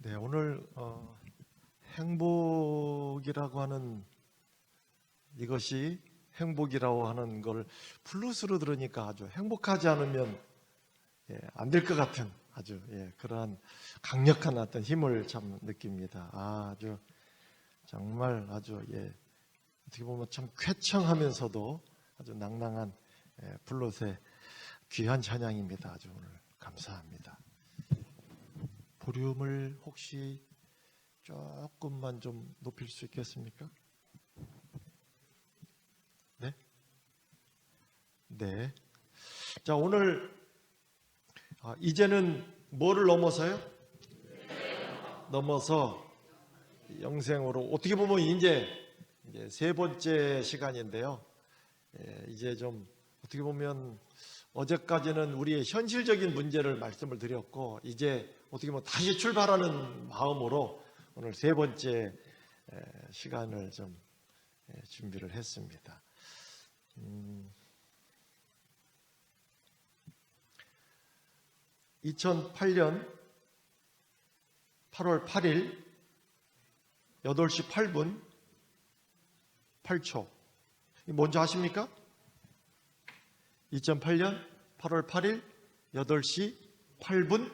네, 오늘 행복이라고 하는 이것이 행복이라고 하는 걸 플러스로 들으니까 아주 행복하지 않으면 안 될 것 같은 아주 그러한 강력한 어떤 힘을 참 느낍니다. 아주 정말 아주 어떻게 보면 참 쾌청하면서도 아주 낭낭한 플러스의 귀한 찬양입니다. 아주 오늘 감사합니다. 볼륨을 혹시 조금만 좀 높일 수 있겠습니까? 네? 네. 자, 오늘 이제는 뭐를 넘어서요? 넘어서 영생으로 어떻게 보면 이제 세 번째 시간인데요. 이제 좀 어떻게 보면 어제까지는 우리의 현실적인 문제를 말씀을 드렸고 이제 어떻게 보면 다시 출발하는 마음으로 오늘 세 번째 시간을 좀 준비를 했습니다. 2008년 8월 8일 8시 8분 8초 뭔지 아십니까? 2008년 8월 8일 8시 8분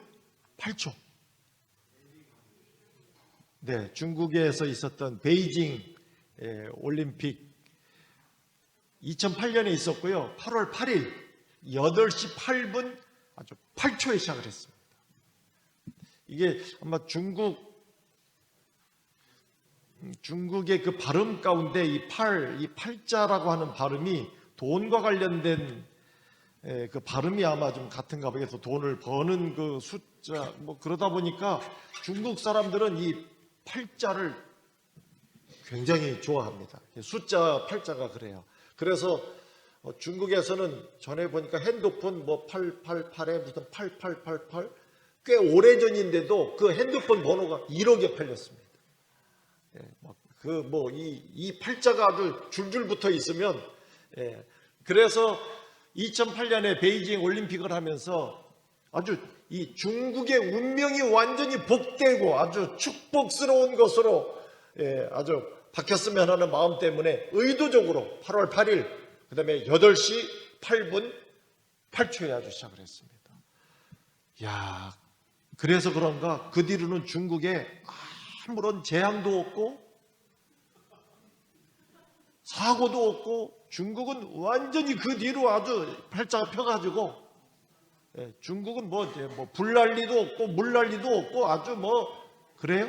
8초. 네, 중국에서 있었던 베이징 올림픽 2008년에 있었고요. 8월 8일 8시 8분 아주 8초에 시작을 했습니다. 이게 아마 중국의 그 발음 가운데 이 팔자라고 하는 발음이 돈과 관련된 그 발음이 아마 좀 같은가 봐요. 그래서 돈을 버는 그 숫자 뭐 그러다 보니까 중국 사람들은 이 팔자를 굉장히 좋아합니다. 숫자 팔자가 그래요. 그래서 중국에서는 전에 보니까 핸드폰 뭐 888에 무슨 8888 꽤 오래전인데도 그 핸드폰 번호가 1억에 팔렸습니다. 이 팔자가 아주 줄줄 붙어 있으면 그래서 2008년에 베이징 올림픽을 하면서 아주 이 중국의 운명이 완전히 복되고 아주 축복스러운 것으로 아주 바뀌었으면 하는 마음 때문에 의도적으로 8월 8일 그 다음에 8시 8분 8초에 아주 시작을 했습니다. 야, 그래서 그런가 그 뒤로는 중국에 아무런 재앙도 없고 사고도 없고 중국은 완전히 그 뒤로 아주 팔자가 펴가지고 중국은 뭐 불난리도 없고 물난리도 없고 아주 뭐 그래요?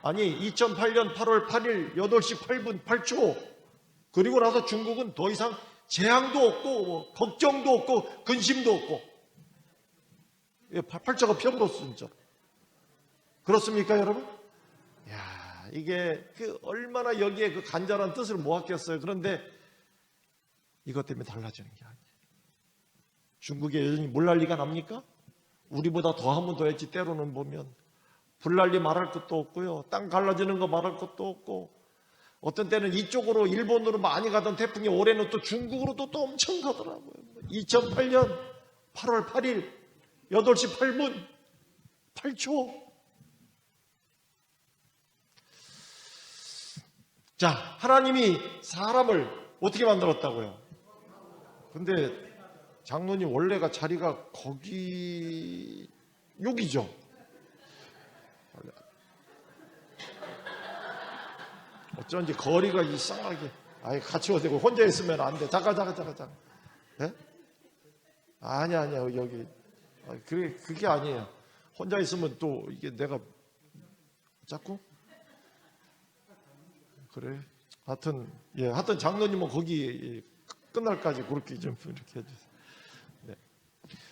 아니 2008년 8월 8일 8시 8분 8초 그리고 나서 중국은 더 이상 재앙도 없고 뭐 걱정도 없고 근심도 없고 팔자가 펴버렸어 진짜. 그렇습니까 여러분? 야, 이게 얼마나 여기에 그 간절한 뜻을 모았겠어요. 그런데 이것 때문에 달라지는 게 아니에요. 중국에 여전히 물난리가 납니까? 우리보다 더 하면 더 했지. 때로는 보면 불난리 말할 것도 없고요. 땅 갈라지는 거 말할 것도 없고 어떤 때는 이쪽으로 일본으로 많이 가던 태풍이 올해는 또 중국으로 또 엄청 가더라고요. 2008년 8월 8일 8시 8분 8초. 자, 하나님이 사람을 어떻게 만들었다고요? 근데 장로님 원래가 자리가 여기죠? 어쩐지 거리가 이상하게 같이 오되고 혼자 있으면 안 돼. 잠깐. 네? 아니야 여기 그게 아니에요. 혼자 있으면 또 이게 내가 자꾸 그래. 하여튼 장로님은 거기 끝날까지 그렇게 좀 이렇게 해주세요. 네.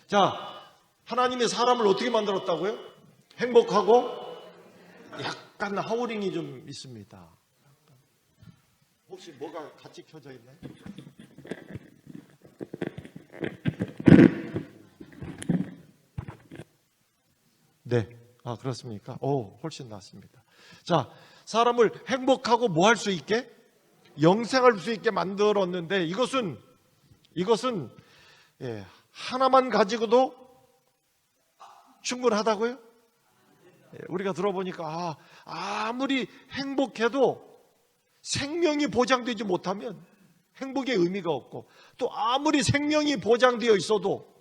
자, 하나님이 사람을 어떻게 만들었다고요? 행복하고 약간 하우링이 좀 있습니다. 혹시 뭐가 같이 켜져 있나요? 네. 아, 그렇습니까? 훨씬 낫습니다. 자, 사람을 행복하고 뭐 할 수 있게? 영생할 수 있게 만들었는데 이것은 하나만 가지고도 충분하다고요? 우리가 들어보니까 아무리 행복해도 생명이 보장되지 못하면 행복의 의미가 없고, 또 아무리 생명이 보장되어 있어도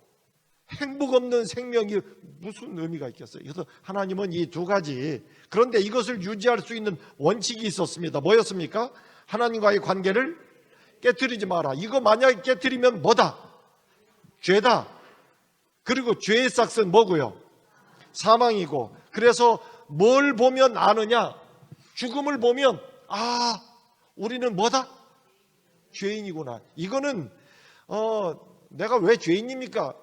행복 없는 생명이 무슨 의미가 있겠어요? 그래서 하나님은 이 두 가지, 그런데 이것을 유지할 수 있는 원칙이 있었습니다. 뭐였습니까? 하나님과의 관계를 깨트리지 마라. 이거 만약에 깨트리면 뭐다? 죄다. 그리고 죄의 싹은 뭐고요? 사망이고. 그래서 뭘 보면 아느냐? 죽음을 보면 우리는 뭐다? 죄인이구나. 이거는 내가 왜 죄인입니까?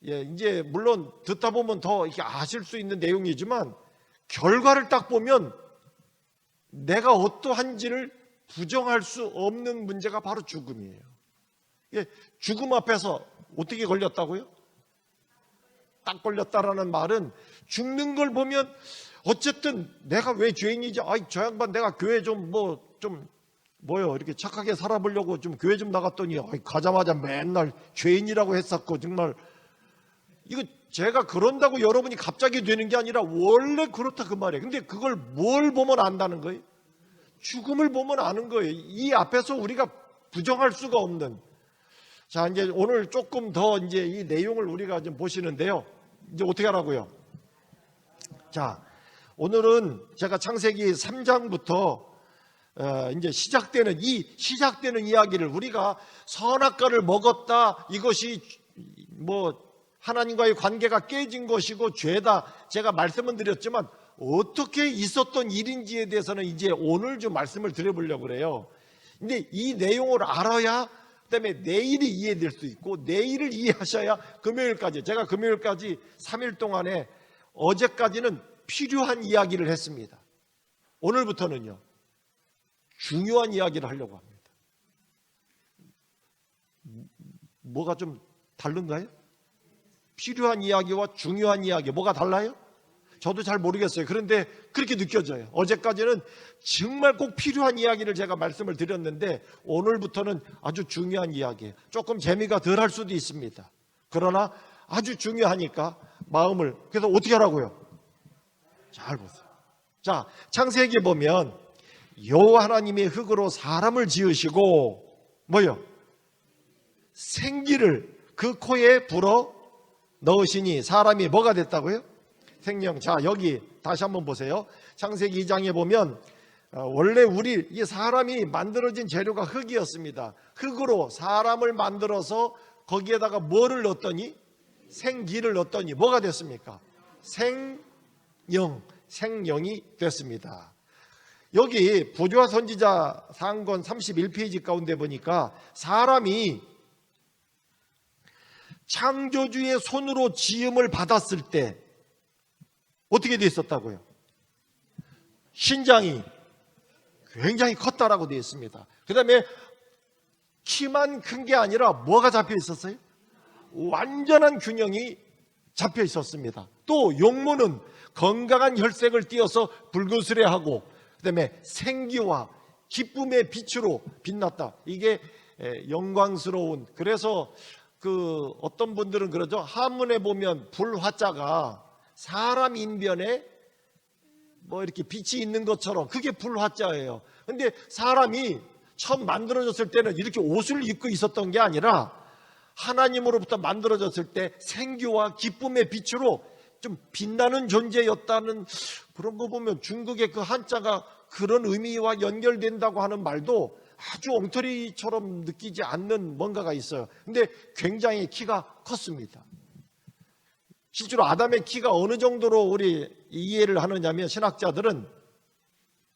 이제 물론 듣다 보면 더 이렇게 아실 수 있는 내용이지만 결과를 딱 보면 내가 어떠한지를 부정할 수 없는 문제가 바로 죽음이에요. 죽음 앞에서 어떻게 걸렸다고요? 딱 걸렸다라는 말은 죽는 걸 보면 어쨌든 내가 왜 죄인이지? 저 양반 내가 교회 이렇게 착하게 살아보려고 좀 교회 좀 나갔더니 가자마자 맨날 죄인이라고 했었고, 정말 이거 제가 그런다고 여러분이 갑자기 되는 게 아니라 원래 그렇다 그 말이에요. 근데 그걸 뭘 보면 안다는 거예요? 죽음을 보면 아는 거예요. 이 앞에서 우리가 부정할 수가 없는. 자, 이제 오늘 조금 더 이제 이 내용을 우리가 좀 보시는데요. 이제 어떻게 하라고요? 자, 오늘은 제가 창세기 3장부터 이제 시작되는 이야기를, 우리가 선악과를 먹었다, 이것이 하나님과의 관계가 깨진 것이고 죄다, 제가 말씀은 드렸지만 어떻게 있었던 일인지에 대해서는 이제 오늘 좀 말씀을 드려보려고 그래요. 근데 이 내용을 알아야 그다음에 내일이 이해될 수 있고, 내일을 이해하셔야 금요일까지, 제가 금요일까지 3일 동안에 어제까지는 필요한 이야기를 했습니다. 오늘부터는요, 중요한 이야기를 하려고 합니다. 뭐가 좀 다른가요? 필요한 이야기와 중요한 이야기, 뭐가 달라요? 저도 잘 모르겠어요. 그런데 그렇게 느껴져요. 어제까지는 정말 꼭 필요한 이야기를 제가 말씀을 드렸는데 오늘부터는 아주 중요한 이야기예요. 조금 재미가 덜할 수도 있습니다. 그러나 아주 중요하니까 마음을, 그래서 어떻게 하라고요? 잘 보세요. 자, 창세기에 보면 여호와 하나님이 흙으로 사람을 지으시고 생기를 그 코에 불어 넣으시니 사람이 뭐가 됐다고요? 생명. 자, 여기 다시 한번 보세요. 창세기 2장에 보면 원래 이 사람이 만들어진 재료가 흙이었습니다. 흙으로 사람을 만들어서 거기에다가 뭐를 넣었더니? 생기를 넣었더니 뭐가 됐습니까? 생명이 됐습니다. 여기 부조와 선지자 상권 31페이지 가운데 보니까 사람이 창조주의 손으로 지음을 받았을 때 어떻게 되어 있었다고요? 신장이 굉장히 컸다라고 되어 있습니다. 그 다음에 키만 큰 게 아니라 뭐가 잡혀 있었어요? 완전한 균형이 잡혀 있었습니다. 또 용모는 건강한 혈색을 띠어서 붉은스레하고, 그 다음에 생기와 기쁨의 빛으로 빛났다. 이게 영광스러운, 그래서 어떤 분들은 그러죠. 한문에 보면 불화자가 사람 인변에 이렇게 빛이 있는 것처럼 그게 불화자예요. 근데 사람이 처음 만들어졌을 때는 이렇게 옷을 입고 있었던 게 아니라 하나님으로부터 만들어졌을 때 생기와 기쁨의 빛으로 좀 빛나는 존재였다는, 그런 거 보면 중국의 그 한자가 그런 의미와 연결된다고 하는 말도 아주 엉터리처럼 느끼지 않는 뭔가가 있어요. 근데 굉장히 키가 컸습니다. 실제로 아담의 키가 어느 정도로 우리 이해를 하느냐면, 신학자들은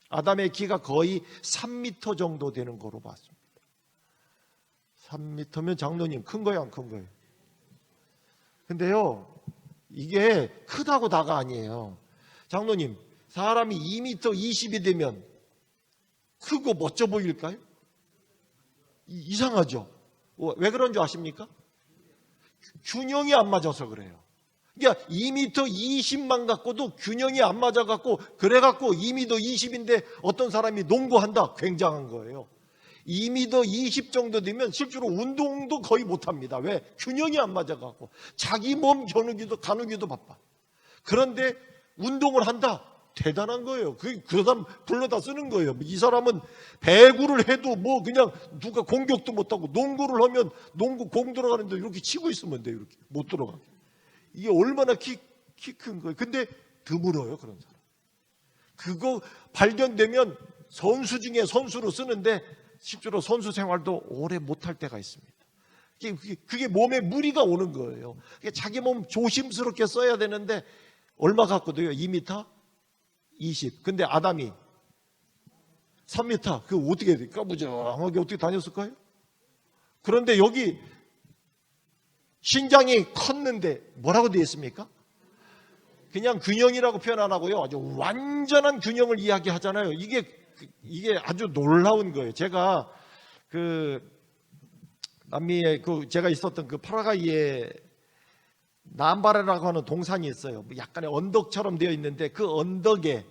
아담의 키가 거의 3m 정도 되는 거로 봤습니다. 3m면 장로님 큰 거예요, 안 큰 거예요? 근데요, 이게 크다고 다가 아니에요. 장로님, 사람이 2m 20이 되면 크고 멋져 보일까요? 이상하죠? 왜 그런 줄 아십니까? 균형이 안 맞아서 그래요. 그러니까 2m 20만 갖고도 균형이 안 맞아갖고, 그래갖고 2m 20인데 어떤 사람이 농구한다? 굉장한 거예요. 2m 20 정도 되면 실제로 운동도 거의 못합니다. 왜? 균형이 안 맞아갖고 자기 몸 겨누기도 가누기도 바빠. 그런데 운동을 한다. 대단한 거예요. 그 사람 불러다 쓰는 거예요. 이 사람은 배구를 해도 뭐 그냥 누가 공격도 못하고, 농구를 하면 농구 공 들어가는데 이렇게 치고 있으면 돼요. 이렇게 못 들어가게. 이게 얼마나 키 큰 거예요. 근데 드물어요, 그런 사람. 그거 발견되면 선수 중에 선수로 쓰는데 실제로 선수 생활도 오래 못할 때가 있습니다. 그게 몸에 무리가 오는 거예요. 자기 몸 조심스럽게 써야 되는데 얼마 갖고도요? 2m 20. 근데 아담이 3m. 그거 어떻게 될까? 무정하게 어떻게 다녔을까요? 그런데 여기 신장이 컸는데 뭐라고 되어 있습니까? 그냥 균형이라고 표현 안 하고요. 아주 완전한 균형을 이야기하잖아요. 이게 아주 놀라운 거예요. 제가 남미에 제가 있었던 파라과이에 남바레라고 하는 동산이 있어요. 약간의 언덕처럼 되어 있는데 그 언덕에서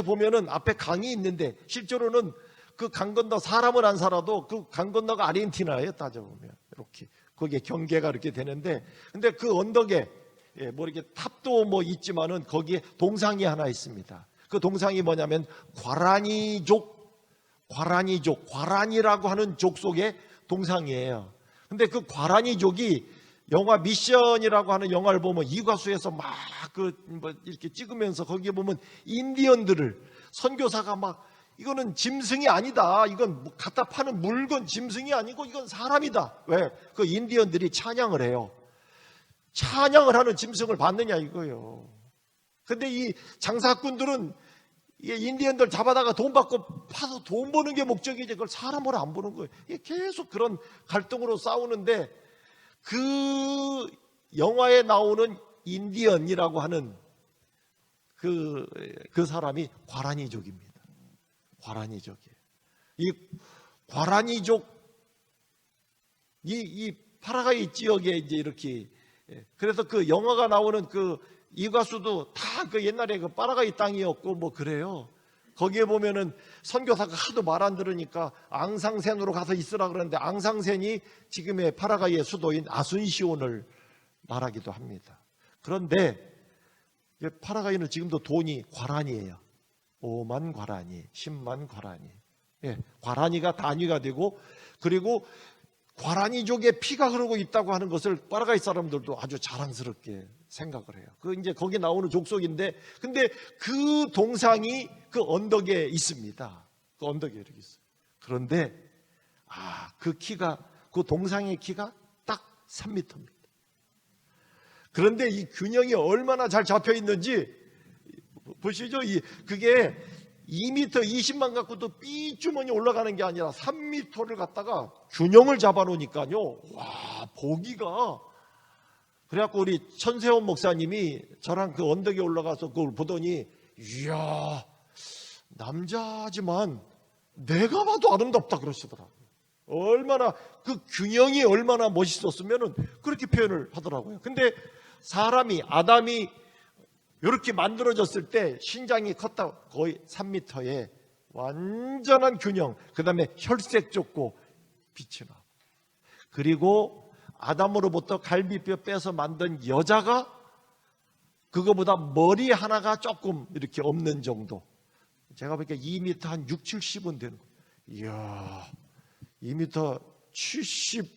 보면은 앞에 강이 있는데 실제로는 그 강 건너 사람은 안 살아도 그 강 건너가 아르헨티나예요. 따져보면 이렇게 거기에 경계가 이렇게 되는데, 근데 그 언덕에 뭐 이렇게 탑도 뭐 있지만은 거기에 동상이 하나 있습니다. 그 동상이 뭐냐면 과라니라고 하는 족속의 동상이에요. 근데 그 과라니족이 영화 미션이라고 하는 영화를 보면 이과수에서 막 이렇게 찍으면서 거기에 보면 인디언들을 선교사가 막 이거는 짐승이 아니다. 이건 갖다 파는 물건 짐승이 아니고 이건 사람이다. 왜? 그 인디언들이 찬양을 해요. 찬양을 하는 짐승을 받느냐 이거예요. 근데 이 장사꾼들은 인디언들 잡아다가 돈 받고 파서 돈 버는 게 목적이지 그걸 사람으로 안 보는 거예요. 계속 그런 갈등으로 싸우는데 그 영화에 나오는 인디언이라고 하는 그 사람이 과라니족입니다. 과라니족이에요. 이 과라니족 이 파라과이 지역에 이제 이렇게, 그래서 그 영화가 나오는 그 이과수도 다 그 옛날에 그 파라과이 땅이었고 뭐 그래요. 거기에 보면은 선교사가 하도 말 안 들으니까 앙상센으로 가서 있으라 그러는데 앙상센이 지금의 파라과이의 수도인 아순시온을 말하기도 합니다. 그런데 파라과이는 지금도 돈이 과란이에요. 5만 과란이, 10만 과란이. 과란이가 단위가 되고, 그리고 과라니족의 피가 흐르고 있다고 하는 것을 파라과이 사람들도 아주 자랑스럽게 생각을 해요. 이제 거기 나오는 족속인데, 근데 그 동상이 그 언덕에 있습니다. 그 언덕에 이렇게 있어요. 그런데 그 동상의 키가 딱 3m입니다. 그런데 이 균형이 얼마나 잘 잡혀 있는지 보시죠. 그게 2m 20만 갖고도 삐주머니 올라가는 게 아니라 3m를 갖다가 균형을 잡아놓으니까요. 와, 보기가. 그래갖고 우리 천세원 목사님이 저랑 그 언덕에 올라가서 그걸 보더니, 이야, 남자지만 내가 봐도 아름답다 그러시더라고요. 얼마나 그 균형이 얼마나 멋있었으면은 그렇게 표현을 하더라고요. 근데 아담이 이렇게 만들어졌을 때 신장이 컸다. 거의 3m의 완전한 균형. 그 다음에 혈색 좋고 빛이 나. 그리고 아담으로부터 갈비뼈 빼서 만든 여자가 그거보다 머리 하나가 조금 이렇게 없는 정도. 제가 보니까 2m 한 6, 70은 되는 거예요. 이야, 2m 70.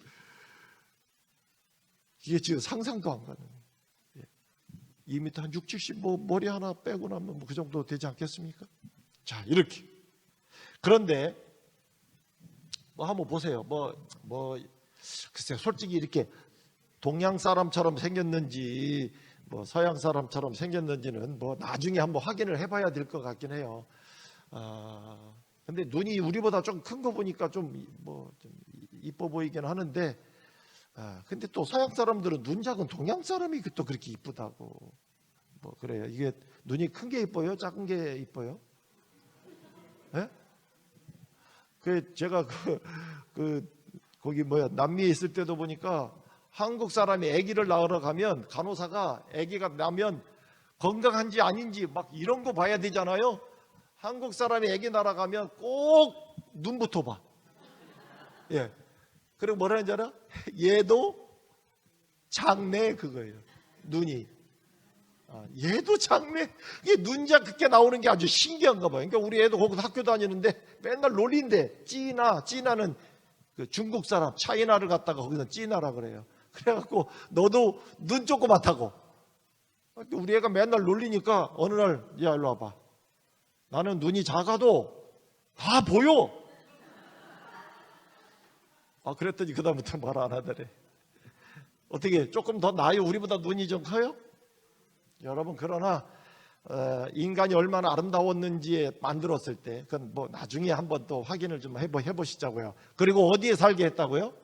이게 지금 상상도 안 가는 거예요. 2m 한 6, 70, 머리 하나 빼고 나면 그 정도 되지 않겠습니까? 자, 이렇게. 그런데, 한번 보세요. 글쎄, 솔직히 이렇게 동양 사람처럼 생겼는지, 서양 사람처럼 생겼는지는 나중에 한번 확인을 해봐야 될 것 같긴 해요. 근데 눈이 우리보다 좀 큰 거 보니까 좀 이뻐 보이긴 하는데, 근데 또 서양 사람들은 눈 작은 동양 사람이 또 그렇게 이쁘다고 그래요. 이게 눈이 큰 게 이뻐요? 작은 게 이뻐요? 예? 제가 거기 남미에 있을 때도 보니까 한국 사람이 아기를 낳으러 가면 간호사가 아기가 나면 건강한지 아닌지 막 이런 거 봐야 되잖아요. 한국 사람이 아기 낳으러 가면 꼭 눈부터 봐. 그리고 뭐라는지 알아? 얘도 작네 그거예요. 눈이. 얘도 장래, 이게 눈자 그렇게 나오는 게 아주 신기한가 봐요. 그러니까 우리 애도 거기서 학교 다니는데 맨날 놀린대. 찌나는 그 중국 사람, 차이나를 갖다가 거기서 찌나라 그래요. 그래갖고 너도 눈 조그맣다고. 우리 애가 맨날 놀리니까 어느 날, 야, 일로 와봐. 나는 눈이 작아도 다 보여. 그랬더니 그다음부터 말 안 하더래. 어떻게 조금 더 나아요? 우리보다 눈이 좀 커요? 여러분, 그러나 인간이 얼마나 아름다웠는지에 만들었을 때 그건 뭐 나중에 한번 또 확인을 좀 해보시자고요. 그리고 어디에 살게 했다고요?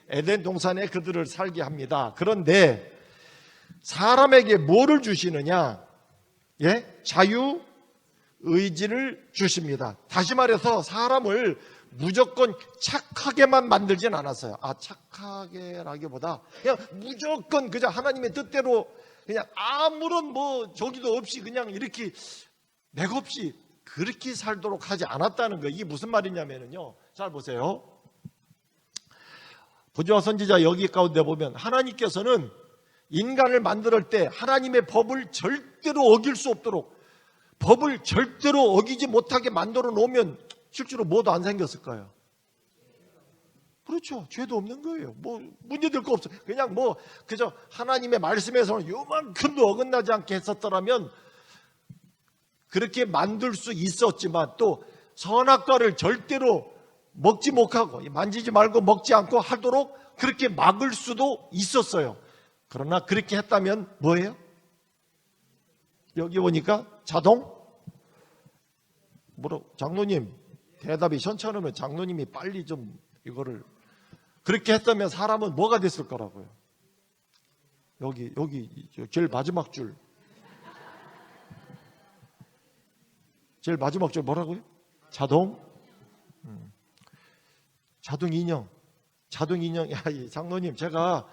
에덴 동산에 그들을 살게 합니다. 그런데 사람에게 뭐를 주시느냐? 예? 자유 의지를 주십니다. 다시 말해서 사람을 무조건 착하게만 만들진 않았어요. 착하게라기보다 그냥 무조건 그저 하나님의 뜻대로 그냥 아무런 저기도 없이 그냥 이렇게 맥없이 그렇게 살도록 하지 않았다는 거예요. 이게 무슨 말이냐면요. 잘 보세요. 부조와 선지자 여기 가운데 보면 하나님께서는 인간을 만들 때 하나님의 법을 절대로 어길 수 없도록 법을 절대로 어기지 못하게 만들어 놓으면 실제로 뭐도 안 생겼을까요? 그렇죠. 죄도 없는 거예요. 문제될 거 없어요. 그냥 그저 하나님의 말씀에서는 요만큼도 어긋나지 않게 했었더라면 그렇게 만들 수 있었지만 또 선악과를 절대로 먹지 못하고 만지지 말고 먹지 않고 하도록 그렇게 막을 수도 있었어요. 그러나 그렇게 했다면 뭐예요? 여기 보니까 장로님 대답이 현찮으면 장로님이 빨리 좀 이거를 그렇게 했다면 사람은 뭐가 됐을 거라고요? 여기 제일 마지막 줄 뭐라고요? 자동 인형. 야, 장로님, 제가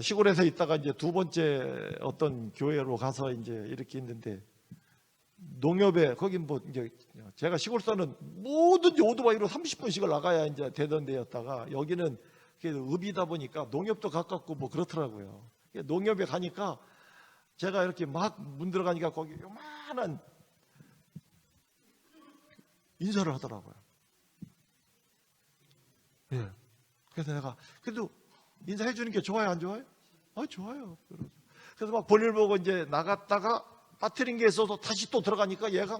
시골에서 있다가 이제 두 번째 어떤 교회로 가서 이제 이렇게 있는데 농협에 거기 이제 제가 시골서는 뭐든지 오토바이로 30분씩을 나가야 이제 되던 데였다가 여기는 읍이다 보니까 농협도 가깝고 그렇더라고요. 농협에 가니까 제가 이렇게 막 문 들어가니까 거기 요만한 인사를 하더라고요. 예. 그래서 내가 그래도 인사해 주는 게 좋아요, 안 좋아요? 좋아요. 그래서 막 볼일 보고 이제 나갔다가 빠뜨린 게 있어서 다시 또 들어가니까 얘가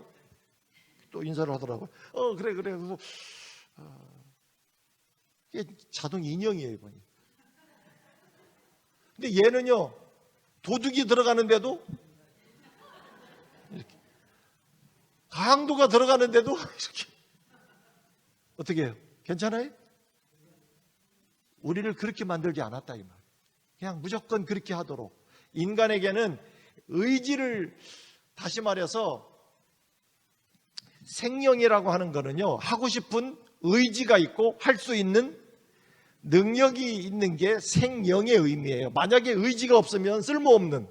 또 인사를 하더라고요. 그래. 그래서 이게 자동 인형이에요, 이번이. 근데 얘는요, 도둑이 들어가는데도 이렇게 강도가 들어가는데도 이렇게 어떻게 해요? 괜찮아요? 우리를 그렇게 만들지 않았다 이 말. 그냥 무조건 그렇게 하도록. 인간에게는 의지를 다시 말해서 생명이라고 하는 거는요, 하고 싶은 의지가 있고 할 수 있는 능력이 있는 게 생명의 의미예요. 만약에 의지가 없으면 쓸모없는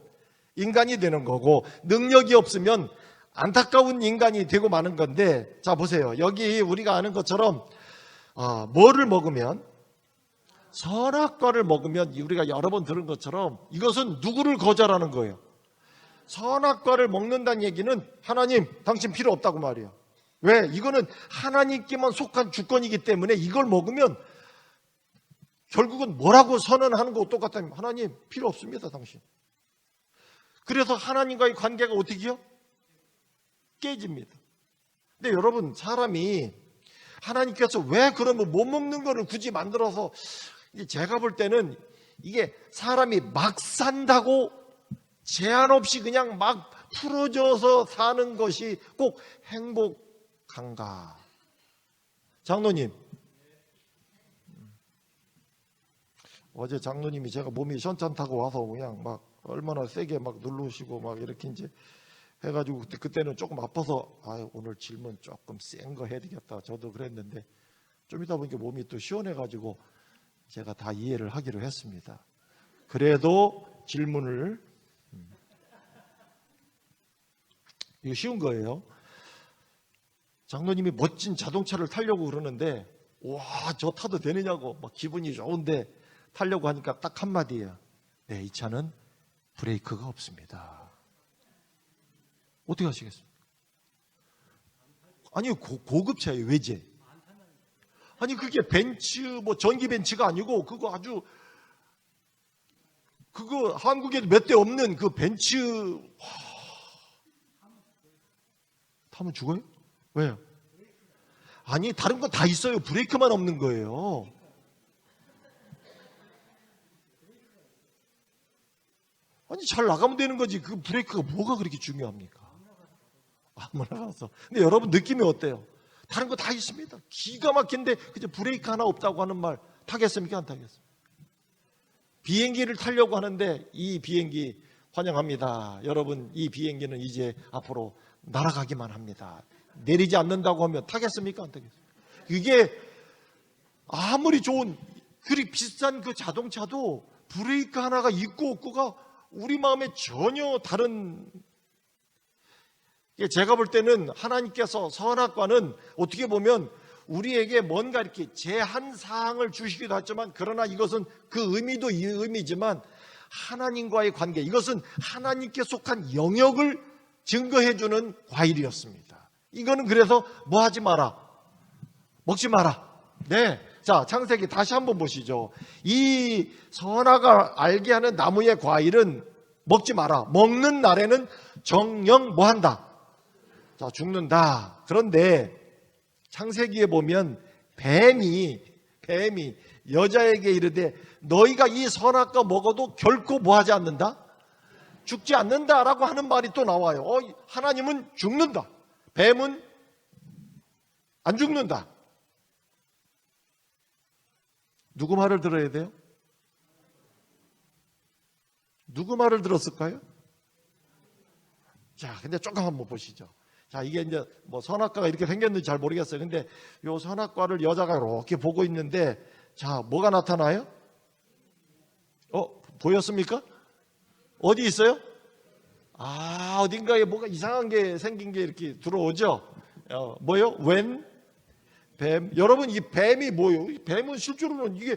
인간이 되는 거고 능력이 없으면 안타까운 인간이 되고 마는 건데, 자 보세요. 여기 우리가 아는 것처럼 뭐를 먹으면 선악과를 먹으면 우리가 여러 번 들은 것처럼 이것은 누구를 거절하는 거예요? 선악과를 먹는다는 얘기는 하나님 당신 필요 없다고 말이에요. 왜? 이거는 하나님께만 속한 주권이기 때문에 이걸 먹으면 결국은 뭐라고 선언하는 거 똑같아요. 하나님 필요 없습니다 당신. 그래서 하나님과의 관계가 어떻게 해요? 깨집니다. 근데 여러분, 사람이 하나님께서 왜 그러면 못 먹는 거를 굳이 만들어서, 제가 볼 때는 이게 사람이 막 산다고 제한 없이 그냥 막 풀어져서 사는 것이 꼭 행복한가? 장로님, 어제 장로님이 제가 몸이 시원찮다고 와서 그냥 막 얼마나 세게 막 누르시고 막 이렇게 이제 해가지고 그때는 조금 아파서 오늘 질문 조금 센 거 해야 되겠다. 저도 그랬는데 좀 이따 보니까 몸이 또 시원해가지고 제가 다 이해를 하기로 했습니다. 그래도 질문을 이거 쉬운 거예요. 장로님이 멋진 자동차를 타려고 그러는데 와, 저 타도 되느냐고 막 기분이 좋은데 타려고 하니까 딱 한마디예요. 네, 이 차는 브레이크가 없습니다. 어떻게 하시겠습니까? 아니 고급차예요. 외제. 아니 그게 벤츠 뭐 전기 벤츠가 아니고 그거 아주 그거 한국에도 몇 대 없는 그 벤츠. 타면 죽어요? 왜요? 아니 다른 거 다 있어요. 브레이크만 없는 거예요. 아니 잘 나가면 되는 거지. 그 브레이크가 뭐가 그렇게 중요합니까? 안 나가서. 근데 여러분 느낌이 어때요? 다른 거 다 있습니다. 기가 막힌데 그저 브레이크 하나 없다고 하는 말 타겠습니까? 안 타겠습니까? 비행기를 타려고 하는데 이 비행기 환영합니다. 여러분 이 비행기는 이제 앞으로 날아가기만 합니다. 내리지 않는다고 하면 타겠습니까? 안 타겠습니까? 이게 아무리 좋은 그리 비싼 그 자동차도 브레이크 하나가 있고 없고가 우리 마음에 전혀 다른. 제가 볼 때는 하나님께서 선악과는 어떻게 보면 우리에게 뭔가 이렇게 제한 사항을 주시기도 하지만 그러나 이것은 그 의미도 이 의미지만 하나님과의 관계, 이것은 하나님께 속한 영역을 증거해 주는 과일이었습니다. 이거는 그래서 뭐 하지 마라, 먹지 마라. 네, 자 창세기 다시 한번 보시죠. 이 선악을 알게 하는 나무의 과일은 먹지 마라. 먹는 날에는 정녕 뭐 한다? 자, 죽는다. 그런데 창세기에 보면 뱀이 여자에게 이르되 너희가 이 선악과 먹어도 결코 뭐 하지 않는다? 죽지 않는다라고 하는 말이 또 나와요. 하나님은 죽는다. 뱀은 안 죽는다. 누구 말을 들어야 돼요? 누구 말을 들었을까요? 자, 근데 조금 한번 보시죠. 자, 이게 이제 뭐 선악과가 이렇게 생겼는지 잘 모르겠어요. 근데 요 선악과를 여자가 이렇게 보고 있는데, 자, 뭐가 나타나요? 보였습니까? 어디 있어요? 어딘가에 뭐가 이상한 게 생긴 게 이렇게 들어오죠? 뭐요? 뱀. 여러분, 이 뱀이 뭐예요? 이 뱀은 실제로는 이게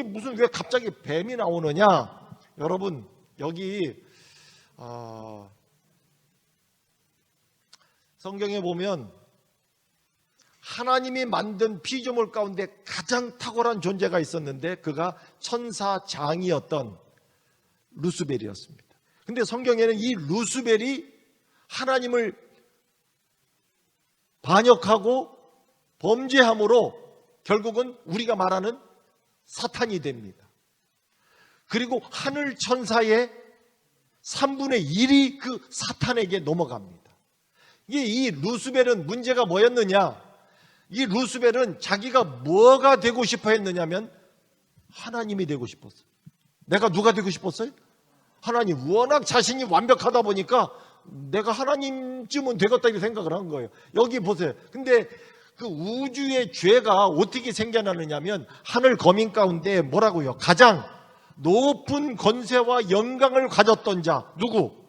무슨 왜 갑자기 뱀이 나오느냐? 여러분, 여기, 성경에 보면 하나님이 만든 피조물 가운데 가장 탁월한 존재가 있었는데 그가 천사장이었던 루스벨이었습니다. 근데 성경에는 이 루스벨이 하나님을 반역하고 범죄함으로 결국은 우리가 말하는 사탄이 됩니다. 그리고 하늘 천사의 3분의 1이 그 사탄에게 넘어갑니다. 이 루스벨은 문제가 뭐였느냐? 이 루스벨은 자기가 뭐가 되고 싶어 했느냐면 하나님이 되고 싶었어요. 내가 누가 되고 싶었어요? 하나님. 워낙 자신이 완벽하다 보니까 내가 하나님쯤은 되겠다 이렇게 생각을 한 거예요. 여기 보세요. 근데 그 우주의 죄가 어떻게 생겨나느냐면 하늘 거민 가운데 뭐라고요? 가장 높은 권세와 영광을 가졌던 자 누구?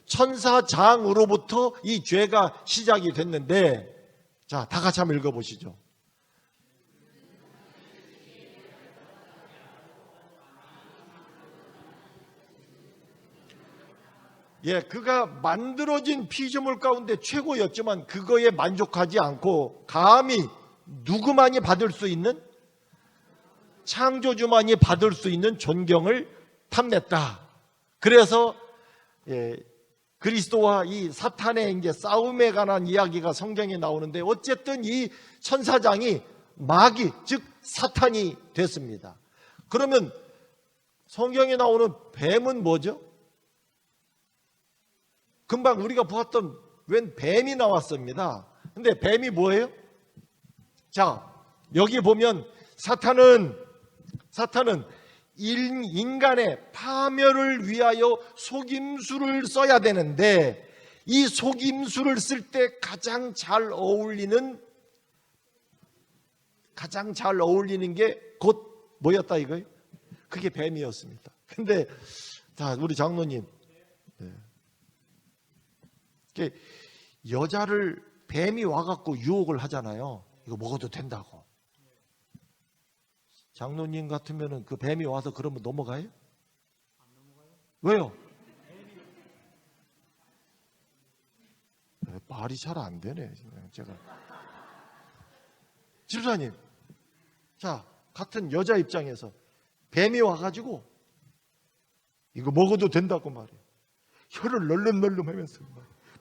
천사장으로부터 이 죄가 시작이 됐는데, 자, 다 같이 한번 읽어보시죠. 그가 만들어진 피조물 가운데 최고였지만 그거에 만족하지 않고 감히 누구만이 받을 수 있는, 창조주만이 받을 수 있는 존경을 탐냈다. 그래서 그리스도와 이 사탄의 이제 싸움에 관한 이야기가 성경에 나오는데 어쨌든 이 천사장이 마귀 즉 사탄이 됐습니다. 그러면 성경에 나오는 뱀은 뭐죠? 금방 우리가 보았던 웬 뱀이 나왔습니다. 근데 뱀이 뭐예요? 자, 여기 보면 사탄은 인간의 파멸을 위하여 속임수를 써야 되는데 이 속임수를 쓸 때 가장 잘 어울리는 게 곧 뭐였다 이거예요? 그게 뱀이었습니다. 근데 자, 우리 장로님, 여자를 뱀이 와갖고 유혹을 하잖아요. 이거 먹어도 된다고. 장로님 같으면은 그 뱀이 와서 그러면 넘어가요? 안 넘어가요? 왜요? 말이 잘 안 되네. 제가 집사님, 자, 같은 여자 입장에서 뱀이 와가지고 이거 먹어도 된다고 말이에요. 혀를 널름널름하면서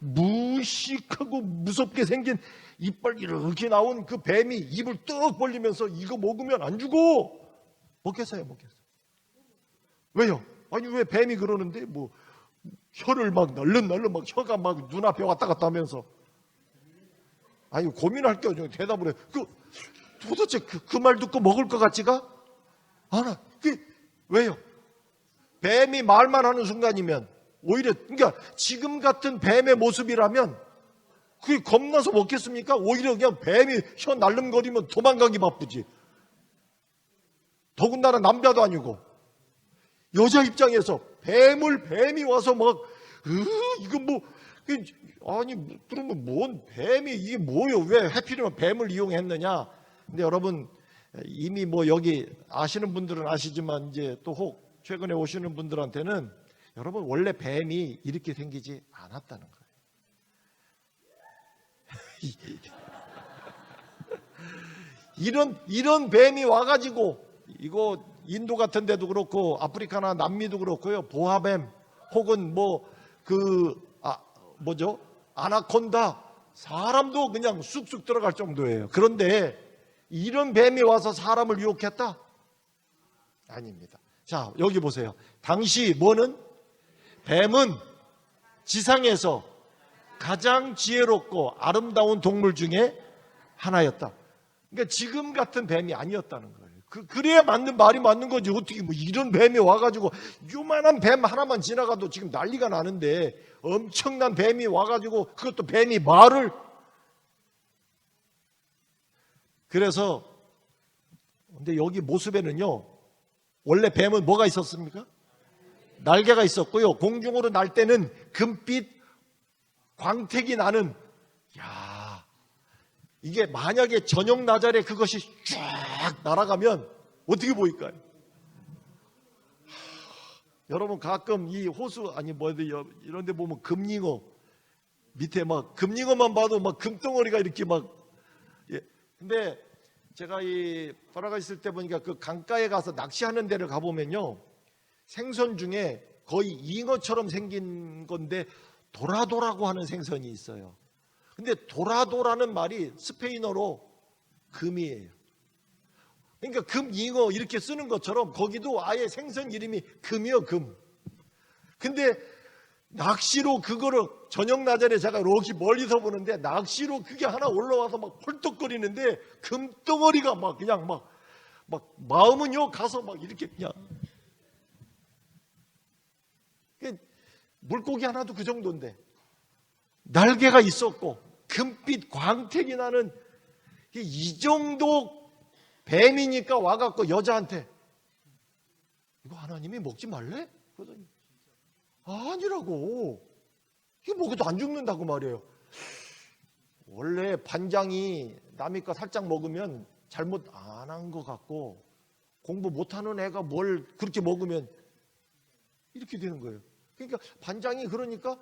무식하고 무섭게 생긴 이빨 이렇게 나온 그 뱀이 입을 떡 벌리면서 이거 먹으면 안 죽어. 먹겠어요, 먹겠어요. 왜요? 아니 왜 뱀이 그러는데 뭐 혀를 막 널름널름 막 혀가 막 눈앞에 왔다 갔다 하면서 아니 고민할 게 아니고 대답을 해. 도대체 그 말 듣고 먹을 것 같지가 않아. 왜요? 뱀이 말만 하는 순간이면 오히려 그러니까 지금 같은 뱀의 모습이라면 그게 겁나서 먹겠습니까? 오히려 그냥 뱀이 혀 날름거리면 도망가기 바쁘지. 더군다나 남자도 아니고 여자 입장에서 뱀이 와서 막 이거 뭐 아니 그러면 뭔 뱀이 이게 뭐요? 왜 하필이면 뱀을 이용했느냐? 근데 여러분 이미 뭐 여기 아시는 분들은 아시지만 이제 또 혹 최근에 오시는 분들한테는 여러분 원래 뱀이 이렇게 생기지 않았다는 거예요. 이런 뱀이 와가지고 이거 인도 같은 데도 그렇고 아프리카나 남미도 그렇고요. 보아뱀 혹은 아나콘다 사람도 그냥 쑥쑥 들어갈 정도예요. 그런데 이런 뱀이 와서 사람을 유혹했다? 아닙니다. 자, 여기 보세요. 당시 뱀은 지상에서 가장 지혜롭고 아름다운 동물 중에 하나였다. 그러니까 지금 같은 뱀이 아니었다는 거예요. 그래야 말이 맞는 거지. 어떻게 뭐 이런 뱀이 와가지고 요만한 뱀 하나만 지나가도 지금 난리가 나는데 엄청난 뱀이 와가지고 그것도 뱀이 말을. 그래서 근데 여기 모습에는요 원래 뱀은 뭐가 있었습니까? 날개가 있었고요. 공중으로 날 때는 금빛 광택이 나는 이게 만약에 저녁 나절에 그것이 쫙 날아가면 어떻게 보일까요? 여러분 가끔 이 호수 이런 데 보면 금잉어 밑에 막 금잉어만 봐도 막 금덩어리가 이렇게 막 근데 제가 이 파라가 있을 때 보니까 그 강가에 가서 낚시하는 데를 가보면요 생선 중에 거의 잉어처럼 생긴 건데 도라도라고 하는 생선이 있어요. 근데 도라도라는 말이 스페인어로 금이에요. 그러니까 금잉어 이렇게 쓰는 것처럼 거기도 아예 생선 이름이 금이요, 금. 근데 낚시로 그거를 저녁 나절에 제가 여기 멀리서 보는데 낚시로 그게 하나 올라와서 막 펄떡거리는데 금덩어리가 막 그냥 막 마음은요 가서 막 이렇게 그냥 물고기 하나도 그 정도인데 날개가 있었고 금빛 광택이 나는 이 정도 뱀이니까 와갖고 여자한테 이거 하나님이 먹지 말래? 그러더니 아니라고. 이거 먹어도 안 죽는다고 말이에요. 원래 반장이 남의 거 살짝 먹으면 잘못 안 한 것 같고 공부 못하는 애가 뭘 그렇게 먹으면 이렇게 되는 거예요. 그러니까 반장이 그러니까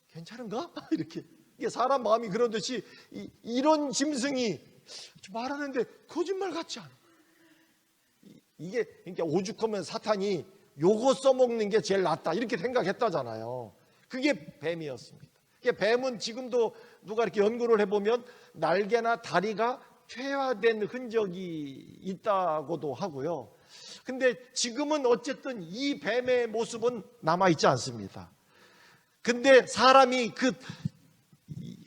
괜찮은가? 이렇게. 이게 사람 마음이 그러듯이 이런 짐승이 말하는데 거짓말 같지 않아. 이게 그러니까 오죽하면 사탄이 요거 써먹는 게 제일 낫다 이렇게 생각했다잖아요. 그게 뱀이었습니다. 뱀은 지금도 누가 이렇게 연구를 해보면 날개나 다리가 퇴화된 흔적이 있다고도 하고요. 근데 지금은 어쨌든 이 뱀의 모습은 남아있지 않습니다. 근데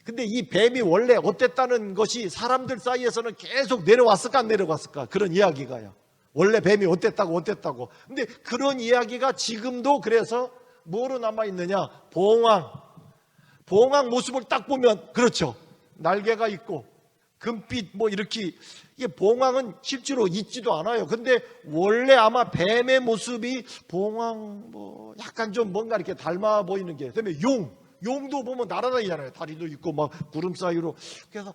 근데 이 뱀이 원래 어땠다는 것이 사람들 사이에서는 계속 내려왔을까 안 내려왔을까 그런 이야기가요. 원래 뱀이 어땠다고. 근데 그런 이야기가 지금도 그래서 뭐로 남아있느냐? 봉황 모습을 딱 보면 그렇죠. 날개가 있고 금빛 이렇게 이게 봉황은 실제로 있지도 않아요. 근데 원래 아마 뱀의 모습이 봉황 약간 좀 뭔가 이렇게 닮아 보이는 게 그다음에 용도 보면 날아다니잖아요. 다리도 있고 막 구름 사이로. 그래서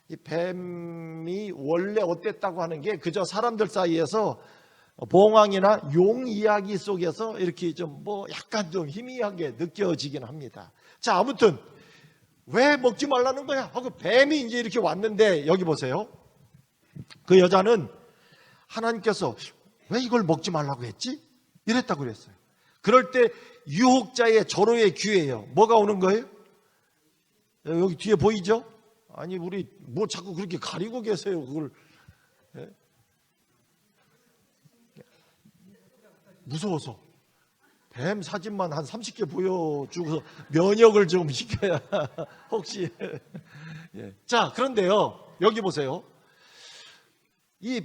이 뱀이 원래 어땠다고 하는 게 그저 사람들 사이에서 봉황이나 용 이야기 속에서 이렇게 좀 약간 좀 희미하게 느껴지긴 합니다. 자, 아무튼 왜 먹지 말라는 거야? 하고 뱀이 이제 이렇게 왔는데 여기 보세요. 그 여자는 하나님께서 왜 이걸 먹지 말라고 했지? 이랬다고 그랬어요. 그럴 때 유혹자의 절호의 기회예요. 뭐가 오는 거예요? 여기 뒤에 보이죠? 아니 우리 뭐 자꾸 그렇게 가리고 계세요. 그걸 무서워서 뱀 사진만 한 30개 보여주고서 면역을 좀 시켜야 혹시 자 그런데요 여기 보세요. 이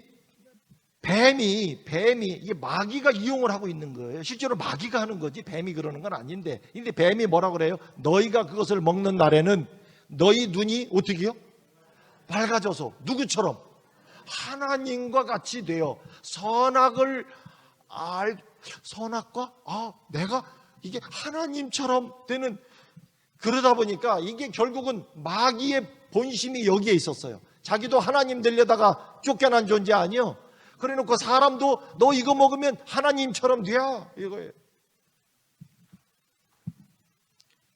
뱀이 이게 마귀가 이용을 하고 있는 거예요. 실제로 마귀가 하는 거지 뱀이 그러는 건 아닌데, 근데 뱀이 뭐라 그래요? 너희가 그것을 먹는 날에는 너희 눈이 어떻게 해요? 밝아져서 누구처럼? 하나님과 같이 되어 선악을 선악과 내가 이게 하나님처럼 되는, 그러다 보니까 이게 결국은 마귀의 본심이 여기에 있었어요. 자기도 하나님 되려다가 쫓겨난 존재 아니요. 그래놓고 사람도 너 이거 먹으면 하나님처럼 돼야 이거예요.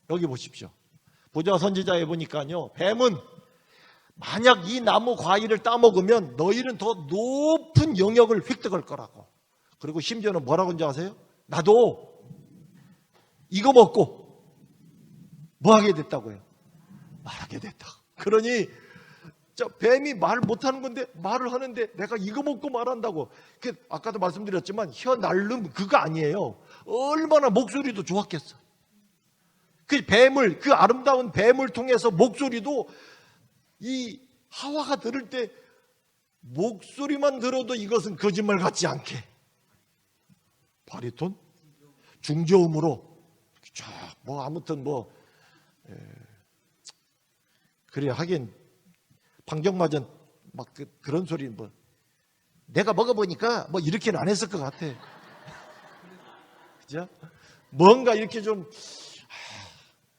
여기 보십시오. 보자 선지자에 보니까요, 뱀은 만약 이 나무 과일을 따먹으면 너희는 더 높은 영역을 획득할 거라고. 그리고 심지어는 뭐라고 하는지 아세요? 나도 이거 먹고 뭐 하게 됐다고요? 말하게 됐다. 그러니 뱀이 말 못하는 건데 말을 하는데 내가 이거 먹고 말한다고. 아까도 말씀드렸지만 혀 날름 그거 아니에요. 얼마나 목소리도 좋았겠어. 그 아름다운 뱀을 통해서 목소리도 이 하와가 들을 때 목소리만 들어도 이것은 거짓말 같지 않게 바리톤 중저음으로 아무튼 그래 하긴 방정맞은 그런 소리 내가 먹어보니까 이렇게는 안 했을 것 같아. 그죠? 뭔가 이렇게 좀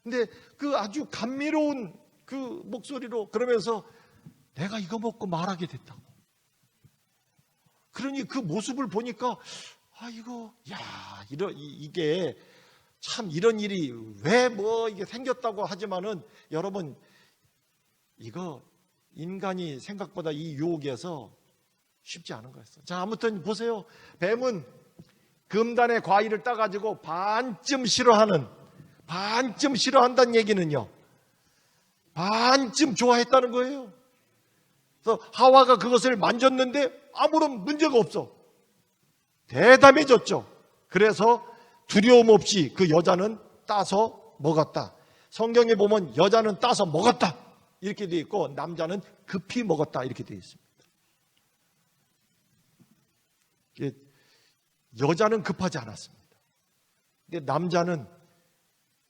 근데 그 아주 감미로운 그 목소리로 그러면서 내가 이거 먹고 말하게 됐다고. 그러니 그 모습을 보니까 이게 참 이런 일이 왜 이게 생겼다고 하지만은 여러분 이거 인간이 생각보다 이 유혹에서 쉽지 않은 거였어요. 자, 아무튼 보세요. 뱀은 금단의 과일을 따가지고 반쯤 싫어한다는 얘기는요, 반쯤 좋아했다는 거예요. 그래서 하와가 그것을 만졌는데 아무런 문제가 없어. 대담해졌죠. 그래서 두려움 없이 그 여자는 따서 먹었다. 성경에 보면 여자는 따서 먹었다 이렇게 되어 있고 남자는 급히 먹었다 이렇게 되어 있습니다. 여자는 급하지 않았습니다. 근데 남자는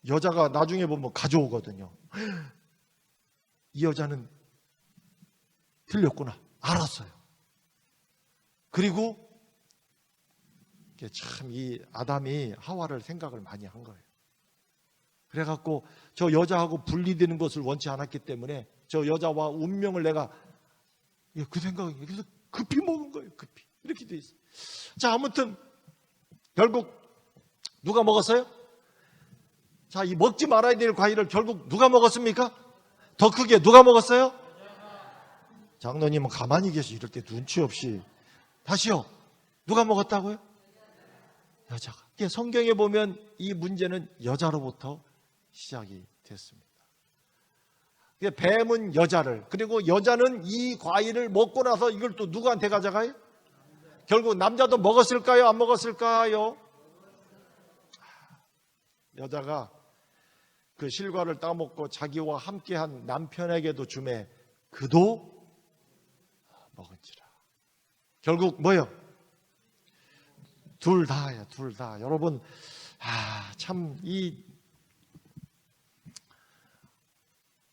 여자가 나중에 보면 가져오거든요. 이 여자는 틀렸구나 알았어요. 그리고 참 이 아담이 하와를 생각을 많이 한 거예요. 그래갖고 저 여자하고 분리되는 것을 원치 않았기 때문에 저 여자와 운명을 내가 그 생각이 그래서 급히 먹은 거예요. 급히 이렇게 돼 있어요. 자, 아무튼 결국 누가 먹었어요? 자, 이 먹지 말아야 될 과일을 결국 누가 먹었습니까? 더 크게 누가 먹었어요? 장로님은 가만히 계시 이럴 때 눈치 없이 다시요. 누가 먹었다고요? 여자가. 성경에 보면 이 문제는 여자로부터 시작이 됐습니다. 뱀은 여자를, 그리고 여자는 이 과일을 먹고 나서 이걸 또 누구한테 가져가요? 결국 남자도 먹었을까요? 안 먹었을까요? 여자가 그 실과를 따먹고 자기와 함께한 남편에게도 주매 그도 먹은지라. 결국 뭐요? 둘 다예요. 둘 다. 여러분 참 이